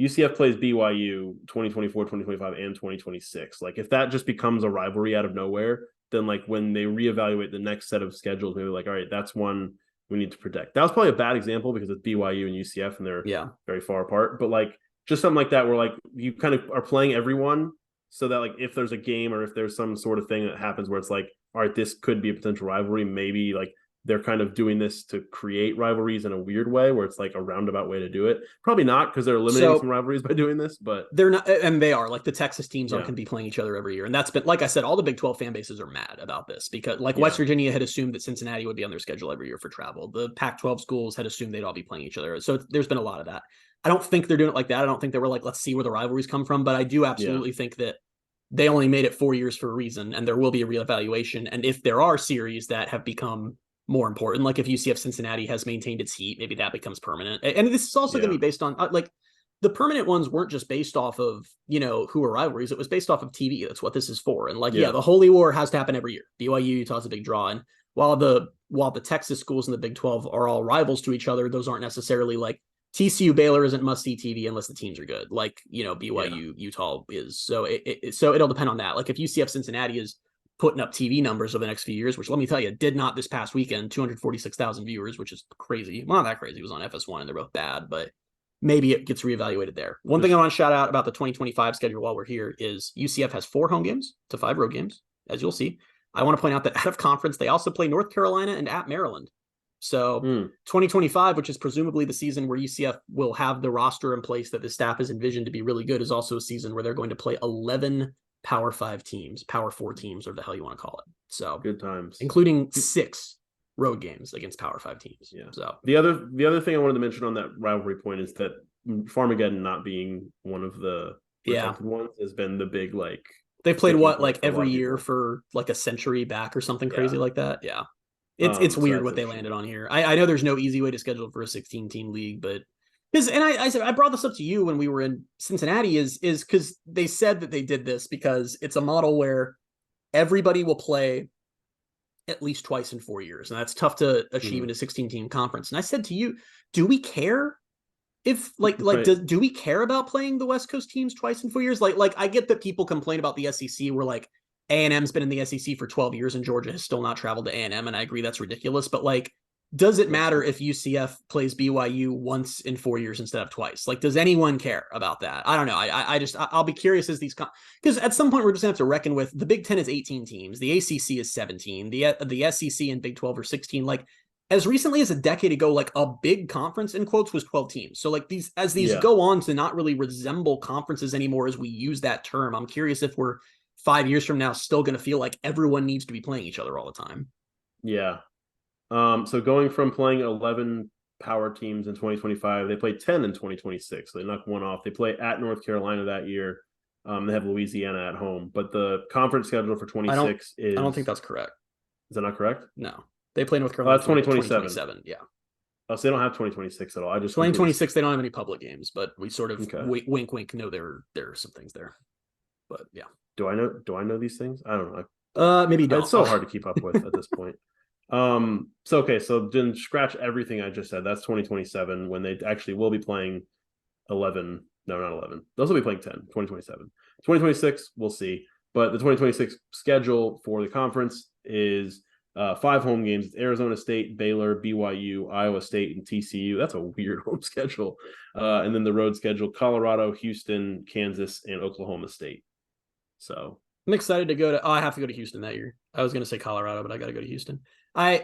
UCF plays BYU 2024, 2025, and 2026. Like if that just becomes a rivalry out of nowhere, then like when they reevaluate the next set of schedules, maybe like, all right, that's one we need to protect. That was probably a bad example because it's BYU and UCF and they're very far apart. But like just something like that where like you kind of are playing everyone so that like if there's a game or if there's some sort of thing that happens where it's like, all right, this could be a potential rivalry, maybe like they're kind of doing this to create rivalries in a weird way where it's like a roundabout way to do it. Probably not because they're eliminating some rivalries by doing this, but they're not, and they are. Like the Texas teams aren't going to be playing each other every year. And that's been, like I said, all the Big 12 fan bases are mad about this because like West Virginia had assumed that Cincinnati would be on their schedule every year for travel. The Pac-12 schools had assumed they'd all be playing each other. So there's been a lot of that. I don't think they're doing it like that. I don't think they were like, let's see where the rivalries come from. But I do absolutely think that they only made it 4 years for a reason, and there will be a reevaluation. And if there are series that have become more important, like if UCF Cincinnati has maintained its heat, maybe that becomes permanent. And this is also going to be based on like the permanent ones weren't just based off of, who are rivalries. It was based off of TV. That's what this is for. And like, the Holy War has to happen every year. BYU, Utah's a big draw. And while the Texas schools in the Big 12 are all rivals to each other, those aren't necessarily like TCU Baylor isn't must-see TV unless the teams are good. Like, BYU, Utah is. So so it'll depend on that. Like if UCF Cincinnati is putting up TV numbers over the next few years, which let me tell you, did not this past weekend, 246,000 viewers, which is crazy. Well, not that crazy. It was on FS1 and they're both bad, but maybe it gets reevaluated there. One thing I want to shout out about the 2025 schedule while we're here is UCF has 4 home games to 5 road games, as you'll see. I want to point out that out of conference, they also play North Carolina and at Maryland. So 2025, which is presumably the season where UCF will have the roster in place that the staff is envisioned to be really good, is also a season where they're going to play 11 Power 5 teams, Power 4 teams, or the hell you want to call it. So good times, including 6 road games against Power 5 teams. Yeah. So the other thing I wanted to mention on that rivalry point is that Farmageddon not being one of the protected ones has been the big like. They played what like every year for like a century back or something crazy like that. Yeah. It's weird what they landed on here. I know there's no easy way to schedule for a 16-team league, but I said I brought this up to you when we were in Cincinnati is because they said that they did this because it's a model where everybody will play at least twice in 4 years, and that's tough to achieve in a 16-team conference. And I said to you, do we care if do we care about playing the West Coast teams twice in 4 years? Like I get that people complain about the SEC where like A&M's been in the SEC for 12 years and Georgia has still not traveled to A&M, and I agree that's ridiculous, but like, does it matter if UCF plays BYU once in 4 years instead of twice? Like, does anyone care about that? I don't know. I'll be curious as these because at some point we're just gonna have to reckon with the Big Ten is 18 teams, the ACC is 17, the SEC and Big 12 are 16. Like as recently as a decade ago, like a big conference in quotes was 12 teams. So like these go on to not really resemble conferences anymore as we use that term. I'm curious if we're 5 years from now still going to feel like everyone needs to be playing each other all the time. Yeah. So going from playing 11 power teams in 2025, they play 10 in 2026. So they knock one off. They play at North Carolina that year. They have Louisiana at home, but the conference schedule for 26 is. I don't think that's correct. Is that not correct? No, they play North Carolina. That's 2027. Yeah. Oh, so they don't have 2026 at all. I just 2026. They don't have any public games, but we sort of wink, wink. Know there are some things there, but yeah. Do I know these things? I don't know. Maybe don't. It's so hard to keep up with at this point. So then scratch everything I just said. That's 2027 when they actually will be playing 11. No, not 11. Those will be playing 10, 2027. 2026, we'll see. But the 2026 schedule for the conference is 5 home games. It's Arizona State, Baylor, BYU, Iowa State, and TCU. That's a weird home schedule. And then the road schedule, Colorado, Houston, Kansas, and Oklahoma State. So I'm excited to go to. I have to go to Houston that year. I was going to say Colorado, but I got to go to Houston.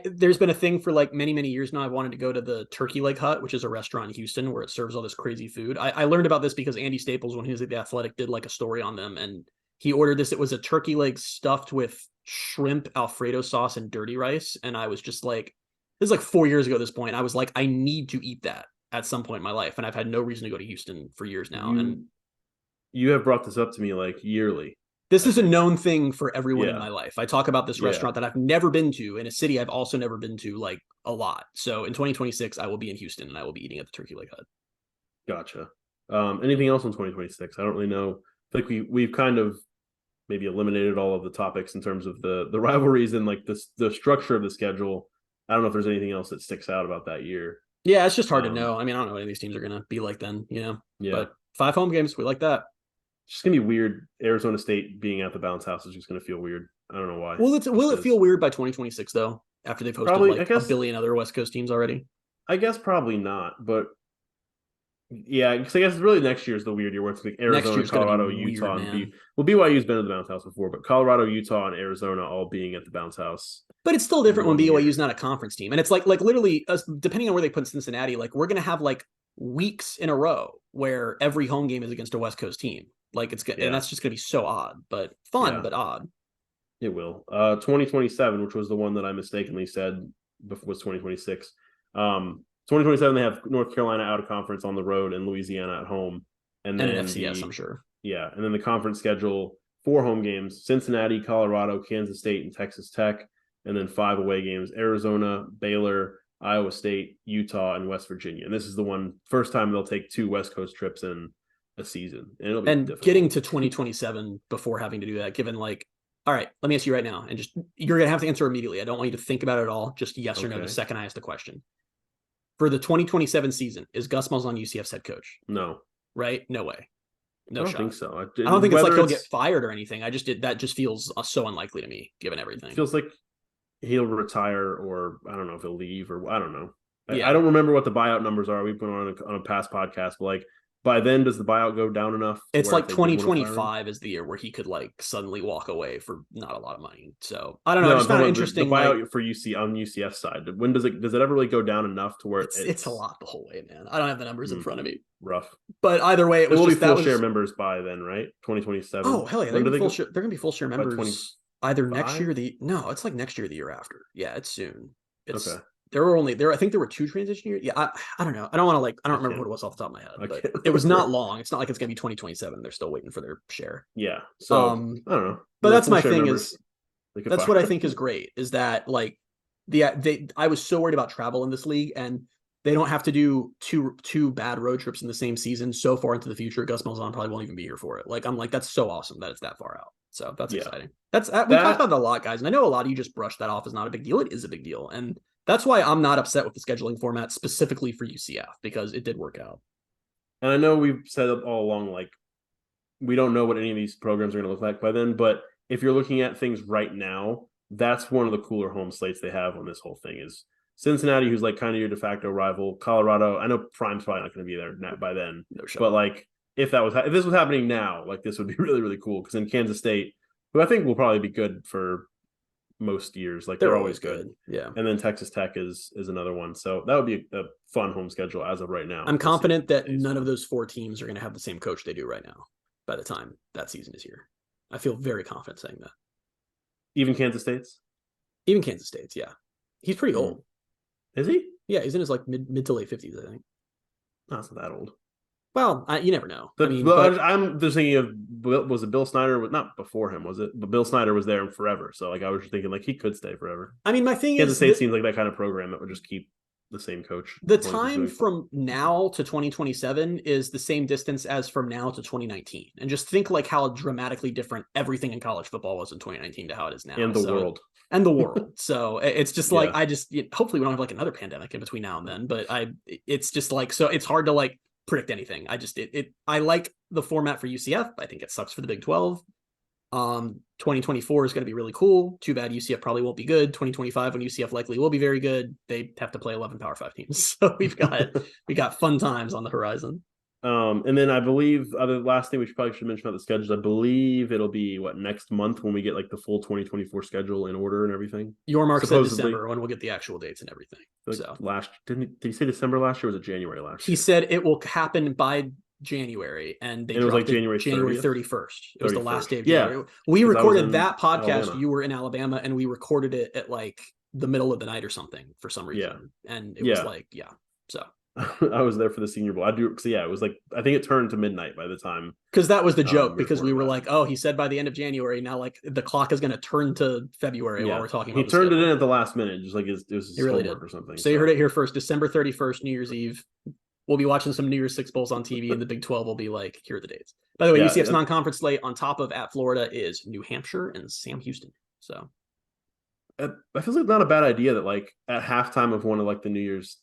There's been a thing for like many years now. I've wanted to go to the Turkey Leg Hut, which is a restaurant in Houston where it serves all this crazy food. I learned about this because Andy Staples, when he was at The Athletic, did like a story on them, and he ordered this. It was a turkey leg stuffed with shrimp Alfredo sauce and dirty rice, and I was just like, this is like 4 years ago at this point. I was like, I need to eat that at some point in my life, and I've had no reason to go to Houston for years now. And you have brought this up to me like yearly. This is a known thing for everyone in my life. I talk about this restaurant that I've never been to in a city I've also never been to like a lot. So in 2026, I will be in Houston and I will be eating at the Turkey Leg Hut. Gotcha. Anything else in 2026? I don't really know. I think we've kind of maybe eliminated all of the topics in terms of the rivalries and like the structure of the schedule. I don't know if there's anything else that sticks out about that year. Yeah, it's just hard to know. I mean, I don't know what any of these teams are going to be like then, you know? Yeah. But 5 home games, we like that. It's just gonna be weird. Arizona State being at the Bounce House is just gonna feel weird. I don't know why. Will it feel weird by 2026 though? After they've hosted a billion other West Coast teams already? I guess probably not, but yeah, because I guess really next year is the weird year where it's like Arizona, Colorado, Utah, and BYU's been at the Bounce House before, but Colorado, Utah, and Arizona all being at the Bounce House. But it's still different when BYU's not a conference team, and it's like literally depending on where they put Cincinnati, like we're gonna have like weeks in a row where every home game is against a West Coast team. Like it's good, and that's just gonna be so odd, but fun, but odd. It will. 2027, which was the one that I mistakenly said was 2026. 2027, they have North Carolina out of conference on the road and Louisiana at home, and then an FCS, I'm sure. Yeah, and then the conference schedule: 4 home games: Cincinnati, Colorado, Kansas State, and Texas Tech, and then 5 away games: Arizona, Baylor, Iowa State, Utah, and West Virginia. And this is the first time they'll take 2 West Coast trips in a season, and it'll be difficult. Getting to 2027 before having to do that, given like, all right, let me ask you right now, and just you're gonna have to answer immediately. I don't want you to think about it at all. Just yes or no the second I ask the question. For the 2027 season, is Gus Malzahn UCF's head coach? No. Right? No way. No shot. I don't think so. I don't think it's like he'll get fired or anything. That just feels so unlikely to me, given everything. Feels like he'll retire, or I don't know if he'll leave, or I don't know. I don't remember what the buyout numbers are. We've been on a past podcast, but like by then, does the buyout go down enough? It's like 2025 is the year where he could like suddenly walk away for not a lot of money. So I don't know. I just found it interesting. The buyout for UC on UCF side. When does it ever really go down enough to where it's a lot the whole way, man? I don't have the numbers in front of me. Rough. But either way, it will be full share members by then, right? 2027. Oh hell yeah, they're gonna be full share members either next year. No, it's like next year or the year after. Yeah, it's soon. I think there were 2 transition years. Yeah, I don't know. I don't remember what it was off the top of my head, but it was not long. It's not like it's going to be 2027. They're still waiting for their share. Yeah. So I don't know. But that's my thing that's what I think is great is that like I was so worried about travel in this league, and they don't have to do two bad road trips in the same season so far into the future. Gus Malzahn probably won't even be here for it. Like, I'm like, that's so awesome that it's that far out. So that's exciting. We talked about that a lot, guys. And I know a lot of you just brushed that off as not a big deal. It is a big deal. And that's why I'm not upset with the scheduling format specifically for UCF, because it did work out. And I know we've said all along, like, we don't know what any of these programs are going to look like by then. But if you're looking at things right now, that's one of the cooler home slates they have on this whole thing is Cincinnati, who's like kind of your de facto rival. Colorado, I know Prime's probably not going to be there by then. No shot. But like, if this was happening now, like this would be really, really cool. Because in Kansas State, who I think will probably be good for most years, like they're always good. Yeah. And then Texas Tech is another one. So that would be a fun home schedule as of right now. I'm confident that none of those 4 teams are going to have the same coach they do right now by the time that season is here. I feel very confident saying that. Even Kansas State's? Even Kansas State's, yeah. He's pretty old. Is he? Yeah, he's in his like mid to late 50s, I think. No, it's not that old. Well, you never know. I'm just thinking of, was it Bill Snyder? Not before him, was it? But Bill Snyder was there forever. So like I was just thinking like he could stay forever. I mean, my thing Kansas State seems like that kind of program that would just keep the same coach. The time from now to 2027 is the same distance as from now to 2019. And just think like how dramatically different everything in college football was in 2019 to how it is now. And the world. And the world. So it's just like, hopefully we don't have like another pandemic in between now and then, but it's just like, so it's hard to like predict anything. I like the format for UCF. I think it sucks for the Big 12. 2024 is going to be really cool. Too bad UCF probably won't be good. 2025, when UCF likely will be very good, they have to play 11 Power 5 teams. So we got fun times on the horizon. And then I believe the last thing we probably should mention about the schedules, I believe it'll be next month when we get like the full 2024 schedule in order and everything. Your mark said December when we'll get the actual dates and everything. Like so did he say December last year or was it January last year? He said it will happen by January, and it was like January 31st. It was the last day of January. Yeah. We recorded that podcast. Alabama. You were in Alabama, and we recorded it at like the middle of the night or something for some reason. Yeah. And it was like, so I was there for the Senior Bowl. It was like, I think it turned to midnight by the time. Because that was the joke, because we were like, oh, he said by the end of January. Now, like, the clock is going to turn to February while we're talking about He turned it in at the last minute, just like it was his homework or something. So you heard it here first, December 31st, New Year's Eve. We'll be watching some New Year's Six Bowls on TV, and the Big 12 will be like, here are the dates. By the way, UCF's non-conference slate on top of at Florida is New Hampshire and Sam Houston. So I feel like not a bad idea that like at halftime of one of like the New Year's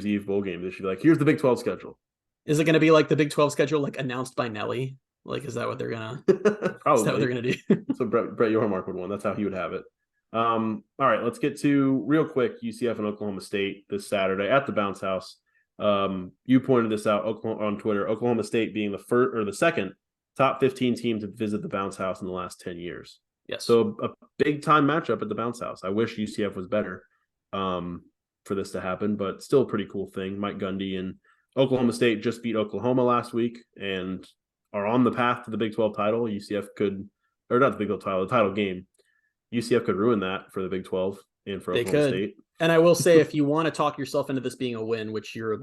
Eve bowl game, they should be like, here's the Big 12 schedule. Is it going to be like the Big 12 schedule, like announced by Nelly? Like, is that what they're gonna? Probably. Is that what they're gonna do? So Brett Yormark would want. That's how he would have it. All right, let's get to real quick UCF and Oklahoma State this Saturday at the Bounce House. You pointed this out on Twitter. Oklahoma State being the first or the second top 15 team to visit the Bounce House in the last 10 years. Yes. So a big time matchup at the Bounce House. I wish UCF was better for this to happen, but still a pretty cool thing. Mike Gundy and Oklahoma State just beat Oklahoma last week and are on the path to the Big 12 title. UCF could, or not the Big 12 title, the title game. UCF could ruin that for the Big 12 and for Oklahoma State. And I will say, if you want to talk yourself into this being a win, which you're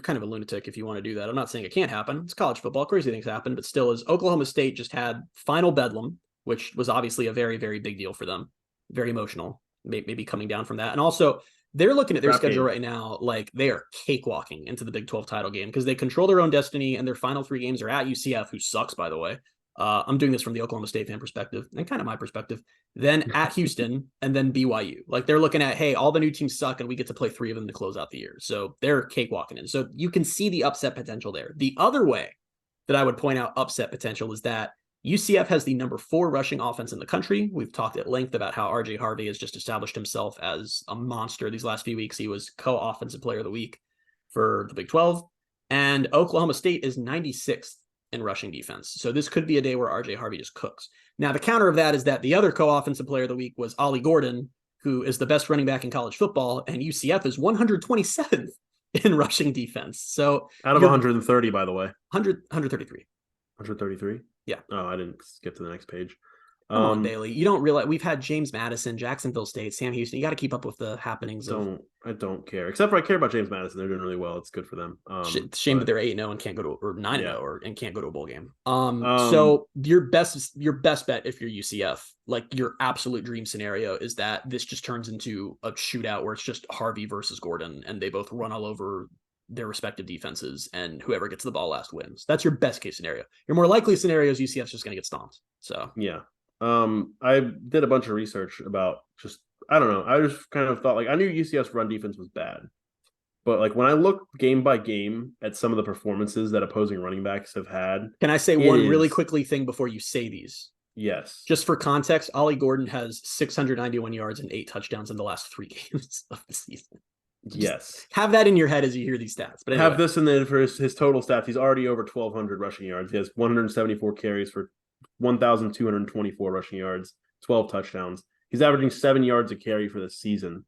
kind of a lunatic if you want to do that. I'm not saying it can't happen. It's college football. Crazy things happen, but still, is Oklahoma State just had final Bedlam, which was obviously a very, very big deal for them. Very emotional, maybe coming down from that. And also, they're looking at their schedule right now like they are cakewalking into the Big 12 title game because they control their own destiny, and their final 3 games are at UCF, who sucks, by the way. I'm doing this from the Oklahoma State fan perspective and kind of my perspective, then at Houston and then BYU. Like they're looking at, hey, all the new teams suck and we get to play 3 of them to close out the year. So they're cakewalking in. So you can see the upset potential there. The other way that I would point out upset potential is that UCF has the number 4 rushing offense in the country. We've talked at length about how RJ Harvey has just established himself as a monster these last few weeks. He was co-offensive player of the week for the Big 12. And Oklahoma State is 96th in rushing defense. So this could be a day where RJ Harvey just cooks. Now, the counter of that is that the other co-offensive player of the week was Ollie Gordon, who is the best running back in college football, and UCF is 127th in rushing defense. So out of 130, by the way. 133. 133? Yeah. Oh, I didn't skip to the next page. Come on, Bailey. You don't realize we've had James Madison, Jacksonville State, Sam Houston. You got to keep up with the happenings. I don't care. Except for I care about James Madison. They're doing really well. It's good for them. Shame that they're 8-0 and can't go to, or 9-0 and can't go to a bowl game. So your best bet if you're UCF, like your absolute dream scenario, is that this just turns into a shootout where it's just Harvey versus Gordon, and they both run all over their respective defenses, and whoever gets the ball last wins. That's your best case scenario. Your more likely scenario is UCF's just going to get stomped. So yeah. I did a bunch of research about just, I don't know. I just kind of thought, like, I knew UCF's run defense was bad, but like when I look game by game at some of the performances that opposing running backs have had. Can I say one really quickly thing before you say these? Yes. Just for context, Ollie Gordon has 691 yards and 8 touchdowns in the last 3 games of the season. Yes. Have that in your head as you hear these stats. But anyway. Have this in there for his total stats. He's already over 1,200 rushing yards. He has 174 carries for 1,224 rushing yards, 12 touchdowns. He's averaging 7 yards a carry for the season.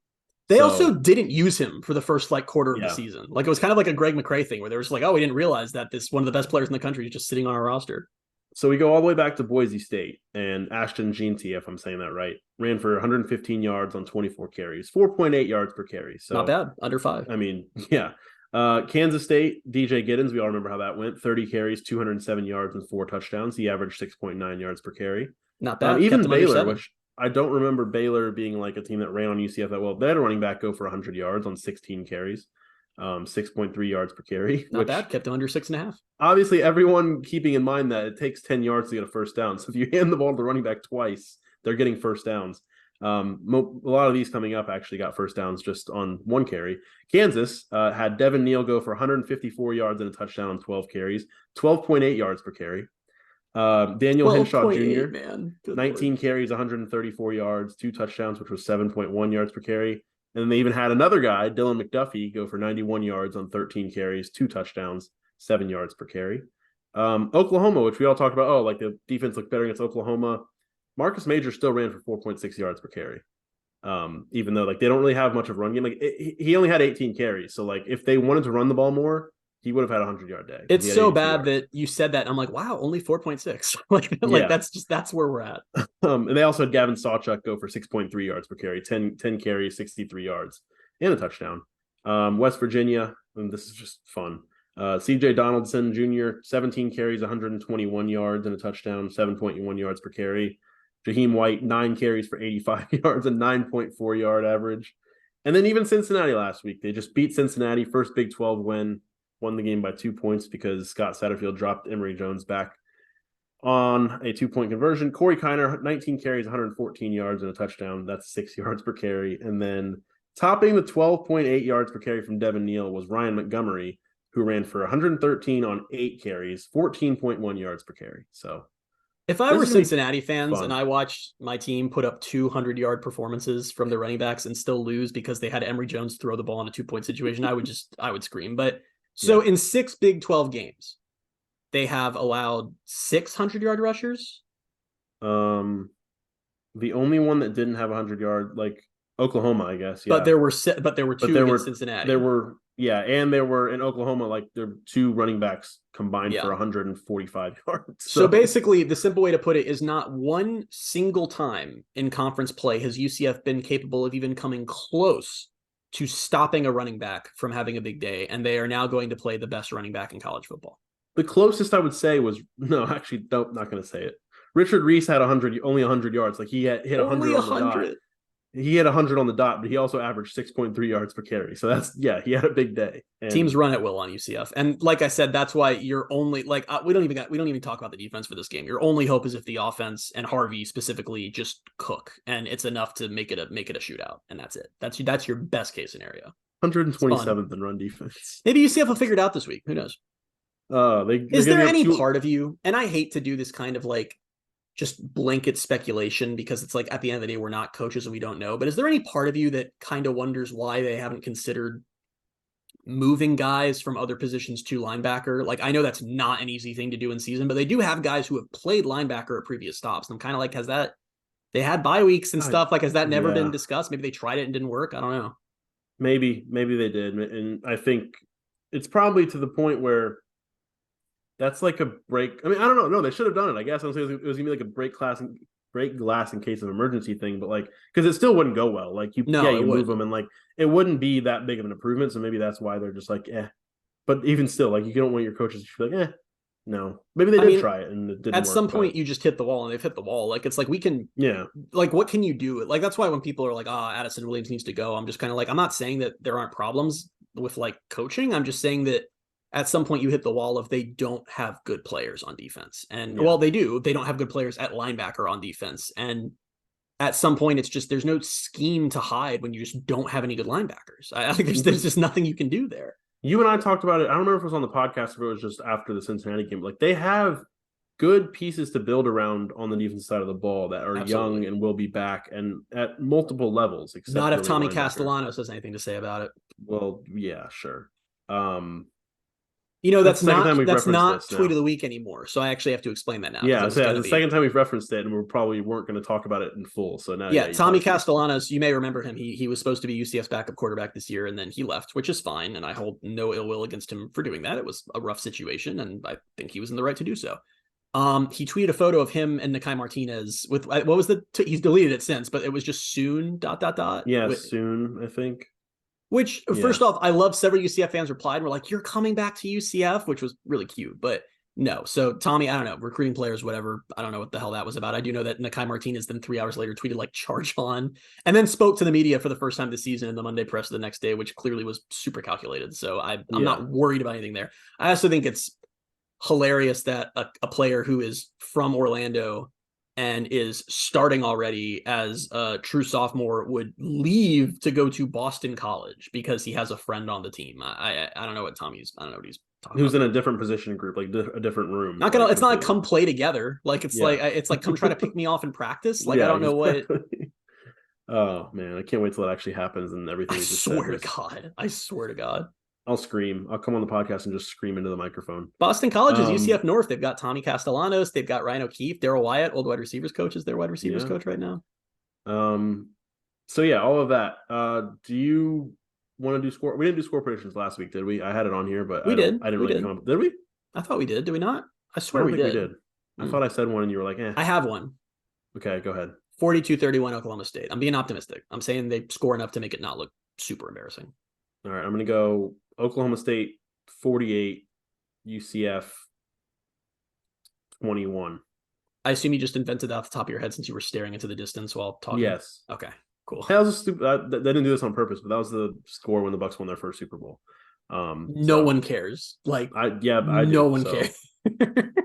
They also didn't use him for the first quarter of the season. Like, it was kind of like a Greg McCray thing where they were just like, oh, we didn't realize that this one of the best players in the country is just sitting on our roster. So we go all the way back to Boise State, and Ashton Jeanty, if I'm saying that right, ran for 115 yards on 24 carries, 4.8 yards per carry. So not bad, under 5. I mean, yeah. Kansas State, DJ Giddens, we all remember how that went. 30 carries, 207 yards, and 4 touchdowns. He averaged 6.9 yards per carry. Not bad. Even Baylor, which I don't remember Baylor being like a team that ran on UCF that well. They had a running back go for 100 yards on 16 carries, 6.3 yards per carry. Not bad. Kept them under 6.5. Obviously, everyone keeping in mind that it takes 10 yards to get a first down. So if you hand the ball to the running back twice, they're getting first downs. A lot of these coming up actually got first downs just on 1 carry. Kansas had Devin Neal go for 154 yards and a touchdown on 12 carries, 12.8 yards per carry. Daniel Henshaw Jr., 19 carries, 134 yards, 2 touchdowns, which was 7.1 yards per carry. And then they even had another guy, Dylan McDuffie, go for 91 yards on 13 carries, 2 touchdowns, 7 yards per carry. Oklahoma, which we all talked about, like the defense looked better against Oklahoma. Marcus Major still ran for 4.6 yards per carry. Even though they don't really have much of a run game. He only had 18 carries. So if they wanted to run the ball more, he would have had a 100-yard day. It's so bad that you said that. I'm like, wow, only 4.6. That's where we're at. And they also had Gavin Sawchuk go for 6.3 yards per carry, 10 carries, 63 yards, and a touchdown. West Virginia, and this is just fun. CJ Donaldson Jr., 17 carries, 121 yards, and a touchdown, 7.1 yards per carry. Jaheim White, 9 carries for 85 yards, and 9.4 yard average. And then even Cincinnati last week, they just beat Cincinnati, first Big 12 win. Won the game by 2 points because Scott Satterfield dropped Emory Jones back on a 2-point conversion. Corey Kiner, 19 carries, 114 yards, and a touchdown. That's 6 yards per carry. And then topping the 12.8 yards per carry from Devin Neal was Ryan Montgomery, who ran for 113 on 8 carries, 14.1 yards per carry. So if I were Cincinnati fans and I watched my team put up 200-yard performances from the running backs and still lose because they had Emory Jones throw the ball in a 2-point situation, I would scream. But so in 6 Big 12 games, they have allowed 600-yard rushers. The only one that didn't have 100-yard, Oklahoma, I guess. Yeah. But there were 2 against Cincinnati. And there were in Oklahoma, there were 2 running backs combined for 145 yards. So basically, the simple way to put it is not one single time in conference play has UCF been capable of even coming close to stopping a running back from having a big day, and they are now going to play the best running back in college football. The closest I would say was not going to say it. Richard Reese had only 100 yards. He hit 100 on the dot. He had 100 on the dot, but he also averaged 6.3 yards per carry. So he had a big day. And teams run at will on UCF, and like I said, that's why you're only we don't even talk about the defense for this game. Your only hope is if the offense and Harvey specifically just cook, and it's enough to make it a shootout, and that's it. That's your best case scenario. 127th in run defense. Maybe UCF will figure it out this week. Who knows? Is there any part of you, and I hate to do this kind of just blanket speculation because it's at the end of the day, we're not coaches and we don't know, but is there any part of you that kind of wonders why they haven't considered moving guys from other positions to linebacker? I know that's not an easy thing to do in season, but they do have guys who have played linebacker at previous stops. And I'm kind of they had bye weeks and stuff. Has that never been discussed? Maybe they tried it and didn't work. I don't know. Maybe they did. And I think it's probably to the point where that's a break. I mean, I don't know. No, they should have done it. I guess it was going to be a break class break glass in case of emergency thing, but like, because it still wouldn't go well. Like you move them and like it wouldn't be that big of an improvement. So maybe that's why they're just like, But even still, like you don't want your coaches to be like, no. Maybe they did try it and it didn't at work, some point you just hit the wall and they've hit the wall. Like it's like we can like what can you do? Like that's why when people are like, Addison Williams needs to go, I'm just kind of like, I'm not saying that there aren't problems with like coaching. I'm just saying that at some point you hit the wall if they don't have good players on defense. And well, they do. They don't have good players at linebacker on defense. And at some point it's just there's no scheme to hide when you just don't have any good linebackers. I think there's just nothing you can do there. You and I talked about it. I don't remember if it was on the podcast or if it was just after the Cincinnati game. Like they have good pieces to build around on the defensive side of the ball that are young and will be back and at multiple levels. Except not if Tommy Castellanos has anything to say about it. Well, yeah, sure. That's not tweet of the week anymore. So I actually have to explain that now. Yeah, it's the second time we've referenced it, and we probably weren't going to talk about it in full. So now, Tommy Castellanos, you may remember him. He was supposed to be UCF's backup quarterback this year, and then he left, which is fine. And I hold no ill will against him for doing that. It was a rough situation, and I think he was in the right to do so. He tweeted a photo of him and Nakai Martinez with what was he's deleted it since, but it was just soon ... Yeah, soon, I think. Which, first off, I love several UCF fans replied and were like, you're coming back to UCF, which was really cute. But no. So Tommy, I don't know, recruiting players, whatever. I don't know what the hell that was about. I do know that Nakai Martinez then 3 hours later tweeted like charge on and then spoke to the media for the first time this season in the Monday press the next day, which clearly was super calculated. So I'm not worried about anything there. I also think it's hilarious that a player who is from Orlando and is starting already as a true sophomore would leave to go to Boston College because he has a friend on the team. I don't know what he's talking Who's about. In a different position group, like a different room. It's not like come play together. Like it's like come try to pick me off in practice. Like I don't know what. Oh man, I can't wait till it actually happens and everything. I swear to God. I'll scream. I'll come on the podcast and just scream into the microphone. Boston College is UCF North. They've got Tommy Castellanos. They've got Ryan O'Keefe. Daryl Wyatt, old wide receivers coach, is their wide receivers coach right now. So yeah, all of that. Do you want to do score? We didn't do score predictions last week, did we? I had it on here, but I didn't really come. Did we? I thought we did. Did we not? I swear we did. I thought I said one and you were like, I have one. Okay, go ahead. 42-31 Oklahoma State. I'm being optimistic. I'm saying they score enough to make it not look super embarrassing. All right, I'm going to go Oklahoma State 48, UCF 21. I assume you just invented that off the top of your head since you were staring into the distance while talking. Yes. Okay, cool. That was a stupid. They didn't do this on purpose, but that was the score when the Bucs won their first Super Bowl. No one cares. Like, no one cares.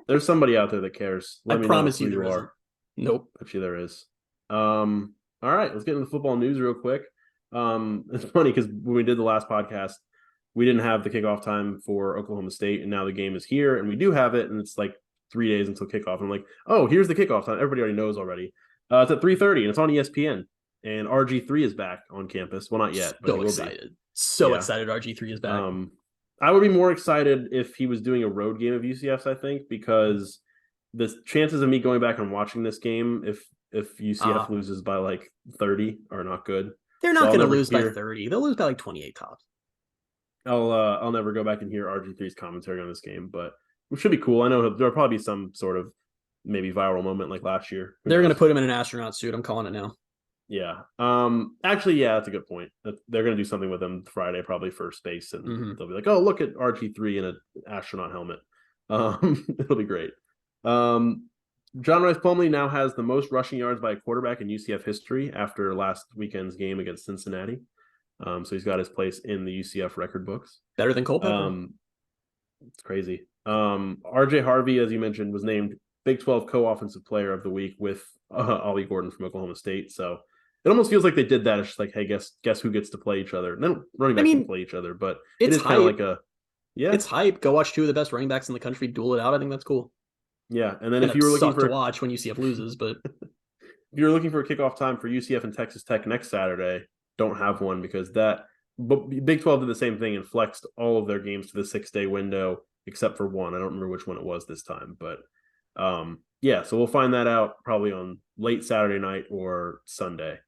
There's somebody out there that cares. I promise you there are. Nope. Actually, there is. All right, let's get into the football news real quick. It's funny because when we did the last podcast, we didn't have the kickoff time for Oklahoma State, and now the game is here, and we do have it, and it's like 3 days until kickoff. And I'm like, oh, here's the kickoff time. Everybody already knows already. It's at 3:30, and it's on ESPN. And RG3 is back on campus. Well, not yet. So excited. So excited RG3 is back. I would be more excited if he was doing a road game of UCF's, I think, because the chances of me going back and watching this game, if UCF loses by like 30, are not good. They're not going to lose by 30. They'll lose by like 28 tops. I'll never go back and hear RG3's commentary on this game, but it should be cool. I know there'll probably be some sort of maybe viral moment like last year. They're going to put him in an astronaut suit. I'm calling it now. Yeah. Actually, yeah, that's a good point. They're going to do something with him Friday, probably for space, and they'll be like, "Oh, look at RG3 in an astronaut helmet." It'll be great. John Rice Plumlee now has the most rushing yards by a quarterback in UCF history after last weekend's game against Cincinnati. So he's got his place in the UCF record books. Better than Culpepper. It's crazy. RJ Harvey, as you mentioned, was named Big 12 co-offensive player of the week with Ollie Gordon from Oklahoma State. So it almost feels like they did that. It's just like, hey, guess who gets to play each other? And then running backs can play each other, but it is kind of like it's hype. Go watch two of the best running backs in the country duel it out. I think that's cool. Yeah, and then if you were looking to watch when UCF loses, but if you're looking for a kickoff time for UCF and Texas Tech next Saturday, don't have one because but Big 12 did the same thing and flexed all of their games to the 6-day window except for one. I don't remember which one it was this time, but yeah, so we'll find that out probably on late Saturday night or Sunday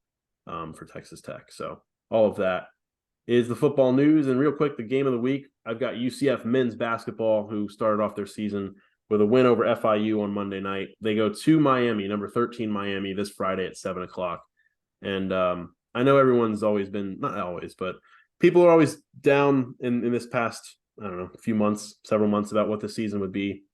for Texas Tech. So all of that is the football news. And real quick, the game of the week, I've got UCF men's basketball who started off their season with a win over FIU on Monday night. They go to Miami, number 13 Miami, this Friday at 7:00. And I know everyone's always been, not always, but people are always down in this past, I don't know, several months about what the season would be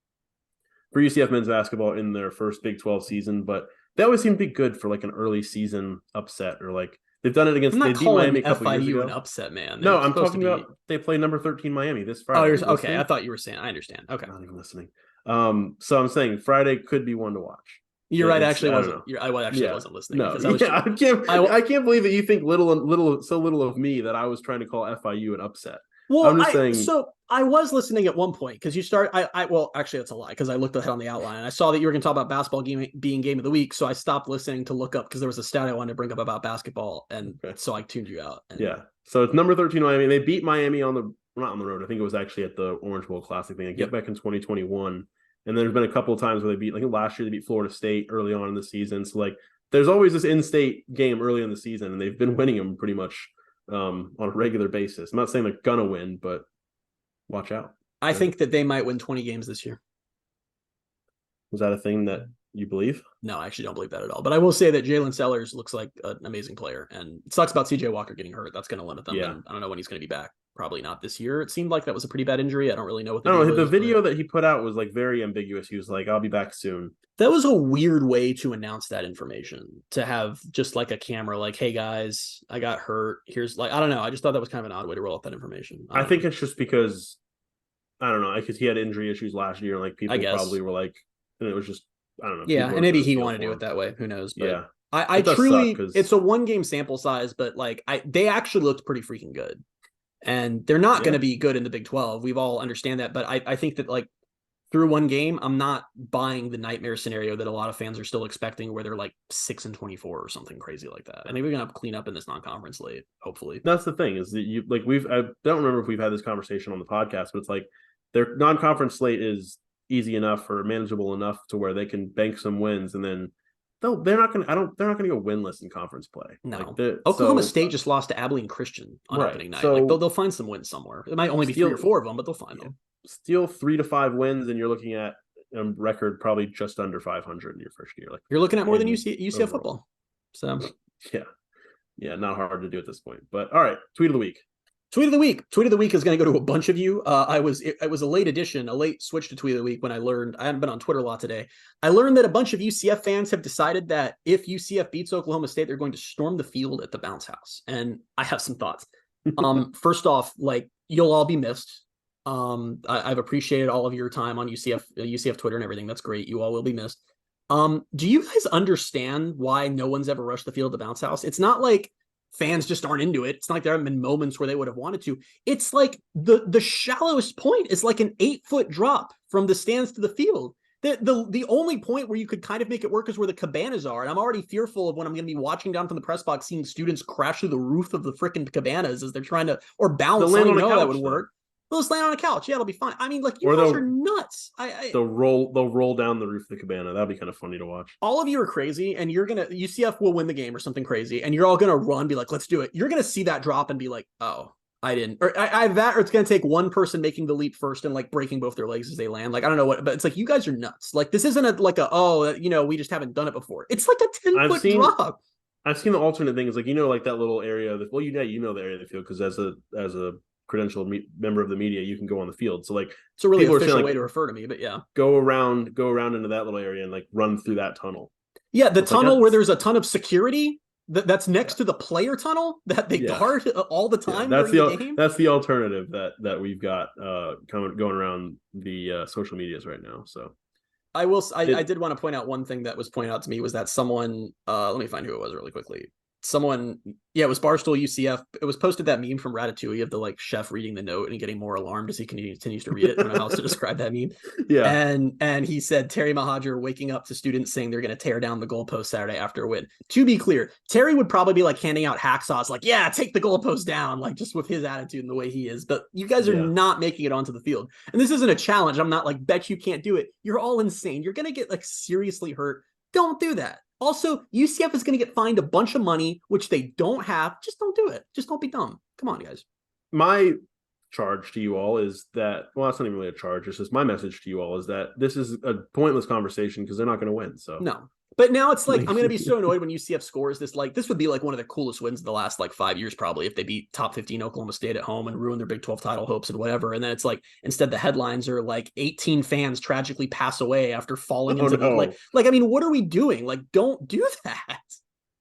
for UCF men's basketball in their first Big 12 season. But they always seem to be good for like an early season upset, or like they've done it against, they beat Miami a couple years ago. An upset, man. No, I'm talking about they play number 13 Miami this Friday. Oh, okay. I thought you were saying, I understand. Okay. I'm not even listening. So I'm saying Friday could be one to watch. You're right. Actually, I wasn't listening. No, because I can't believe that you think so little of me that I was trying to call FIU an upset. Well, I'm just saying. So I was listening at one point because you start. Well, actually, that's a lie because I looked ahead on the outline and I saw that you were going to talk about basketball being game of the week. So I stopped listening to look up because there was a stat I wanted to bring up about basketball, and so I tuned you out. Yeah. So it's number 13 Miami. They beat Miami not on the road. I think it was actually at the Orange Bowl Classic thing. Get back in 2021. And there's been a couple of times where they beat, like last year, they beat Florida State early on in the season. So like, there's always this in-state game early in the season, and they've been winning them pretty much on a regular basis. I'm not saying they're gonna win, but watch out. I think that they might win 20 games this year. Was that a thing that you believe? No, I actually don't believe that at all. But I will say that Jalen Sellers looks like an amazing player, and it sucks about CJ Walker getting hurt. That's going to limit them. Yeah. And I don't know when he's going to be back. Probably not this year. It seemed like that was a pretty bad injury. I don't really know what the video that he put out was like very ambiguous. He was like, I'll be back soon. That was a weird way to announce that information, to have just like a camera like, hey guys, I got hurt. Here's like, I don't know. I just thought that was kind of an odd way to roll out that information. I think it's just because, I don't know, because he had injury issues last year. Like people probably were like, and it was just, I don't know. Yeah. And maybe he wanted to do it that way. Who knows? But yeah. I truly, it's a 1-game sample size, but like they actually looked pretty freaking good. And they're not going to be good in the Big 12. We've all understand that. But I think that like through 1 game, I'm not buying the nightmare scenario that a lot of fans are still expecting, where they're like 6-24 or something crazy like that. I think we're going to have to clean up in this non-conference slate, hopefully. That's the thing, is that I don't remember if we've had this conversation on the podcast, but it's like their non-conference slate is easy enough or manageable enough to where they can bank some wins, and then they're not going to go winless in conference play. No, Oklahoma State just lost to Abilene Christian on opening night. So, like they'll find some wins somewhere. It might only be 3 or 4 of them, but they'll find them. Steal 3 to 5 wins, and you're looking at a record probably just under 500 in your first year. Like you're looking at more than UCF football. So yeah, not hard to do at this point. But all right, tweet of the week. Tweet of the week is going to go to a bunch of you. It was a late addition, a late switch to tweet of the week when I learned, I haven't been on Twitter a lot today. I learned that a bunch of UCF fans have decided that if UCF beats Oklahoma State, they're going to storm the field at the bounce house. And I have some thoughts. First off, like you'll all be missed. I've appreciated all of your time on UCF Twitter and everything. That's great. You all will be missed. Do you guys understand why no one's ever rushed the field at the bounce house? It's not like fans just aren't into it. It's not like there haven't been moments where they would have wanted to. It's like the shallowest point is like an 8-foot drop from the stands to the field. The only point where you could kind of make it work is where the cabanas are. And I'm already fearful of when I'm going to be watching down from the press box, seeing students crash through the roof of the freaking cabanas as they're trying to, or bounce. I don't know that would work. They'll just land on a couch. Yeah, it'll be fine. I mean, like, you guys are nuts. They'll roll down the roof of the cabana. That'd be kind of funny to watch. All of you are crazy, and UCF will win the game or something crazy, and you're all gonna run, be like, let's do it. You're gonna see that drop and be like, oh, I didn't. Or or it's gonna take one person making the leap first and like breaking both their legs as they land. Like, I don't know what, but it's like, you guys are nuts. Like, this isn't we just haven't done it before. It's like a 10-foot drop. I've seen the alternate things, like, like that little area that, well, the area of the field, because as a credentialed member of the media, you can go on the field. So like, it's a really official way to refer to me, but yeah, go around into that little area and like run through that tunnel. Yeah, the tunnel where there's a ton of security that's next to the player tunnel that they guard all the time. That's the game. That's the alternative that we've got going around the social medias right now. So I did want to point out one thing that was pointed out to me was that someone, let me find who it was really quickly. It was Barstool UCF. It was posted, that meme from Ratatouille of the like chef reading the note and getting more alarmed as he continues to read it. I don't know how else to describe that meme. Yeah. And he said Terry Mahajer waking up to students saying they're going to tear down the goalpost Saturday after a win. To be clear, Terry would probably be like handing out hacksaws, like, yeah, take the goalpost down, like just with his attitude and the way he is. But you guys are not making it onto the field. And this isn't a challenge. I'm not like, bet you can't do it. You're all insane. You're going to get like seriously hurt. Don't do that. Also, UCF is going to get fined a bunch of money, which they don't have. Just don't do it. Just don't be dumb. Come on, guys. My charge to you all is that, well, that's not even really a charge. It's just my message to you all is that this is a pointless conversation because they're not going to win. So no. But now it's like, I'm going to be so annoyed when UCF scores this. Like, this would be like one of the coolest wins of the last like 5 years, probably, if they beat top 15 Oklahoma State at home and ruin their Big 12 title hopes and whatever. And then it's like, instead the headlines are like 18 fans tragically pass away after falling into the like, I mean, what are we doing? Like, don't do that.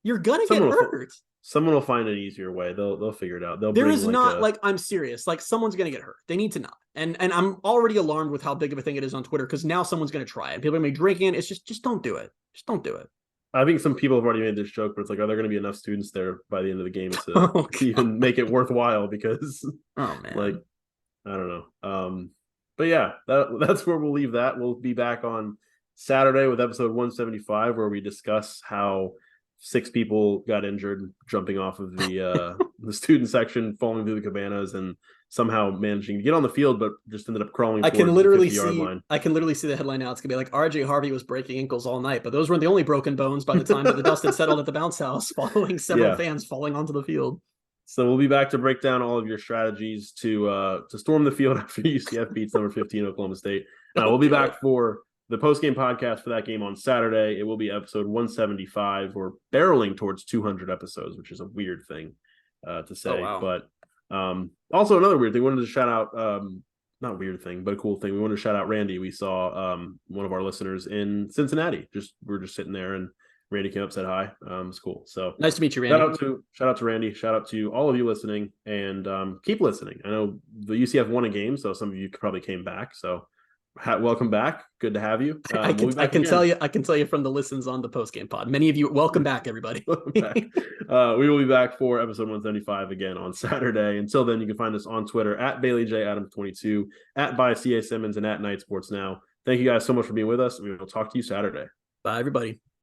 You're going to get hurt. Someone will find an easier way. They'll figure it out. There is not like, I'm serious. Like, someone's going to get hurt. They need to not. And I'm already alarmed with how big of a thing it is on Twitter because now someone's going to try it. People are going to be drinking. It's just don't do it. Just don't do it. I think some people have already made this joke, but it's like, are there going to be enough students there by the end of the game to even make it worthwhile? Because, like, I don't know. But yeah, that's where we'll leave that. We'll be back on Saturday with episode 175, where we discuss how 6 people got injured jumping off of the student section, falling through the cabanas, and somehow managing to get on the field, but just ended up crawling. I can literally see the headline now. It's gonna be like RJ Harvey was breaking ankles all night, but those weren't the only broken bones by the time that the dust had settled at the bounce house, following several fans falling onto the field. So we'll be back to break down all of your strategies to storm the field after UCF beats number 15 Oklahoma State. We'll be back for the post-game podcast for that game on Saturday. It will be episode 175. We're barreling towards 200 episodes, which is a weird thing to say. But also another weird thing, we wanted to shout out, not weird thing, but a cool thing. We wanted to shout out Randy. We saw one of our listeners in Cincinnati. We're just sitting there and Randy came up, said hi. It's cool. So nice to meet you, Randy. Shout out to Randy. Shout out to all of you listening, and keep listening. I know the UCF won a game, so some of you probably came back. So welcome back. Good to have you. I can tell you from the listens on the postgame pod. Many of you, welcome back, everybody. Welcome back. We will be back for episode 175 again on Saturday. Until then, you can find us on Twitter at BaileyJAdams22, at by CA Simmons, and at Night Sports Now. Thank you guys so much for being with us. We will talk to you Saturday. Bye, everybody.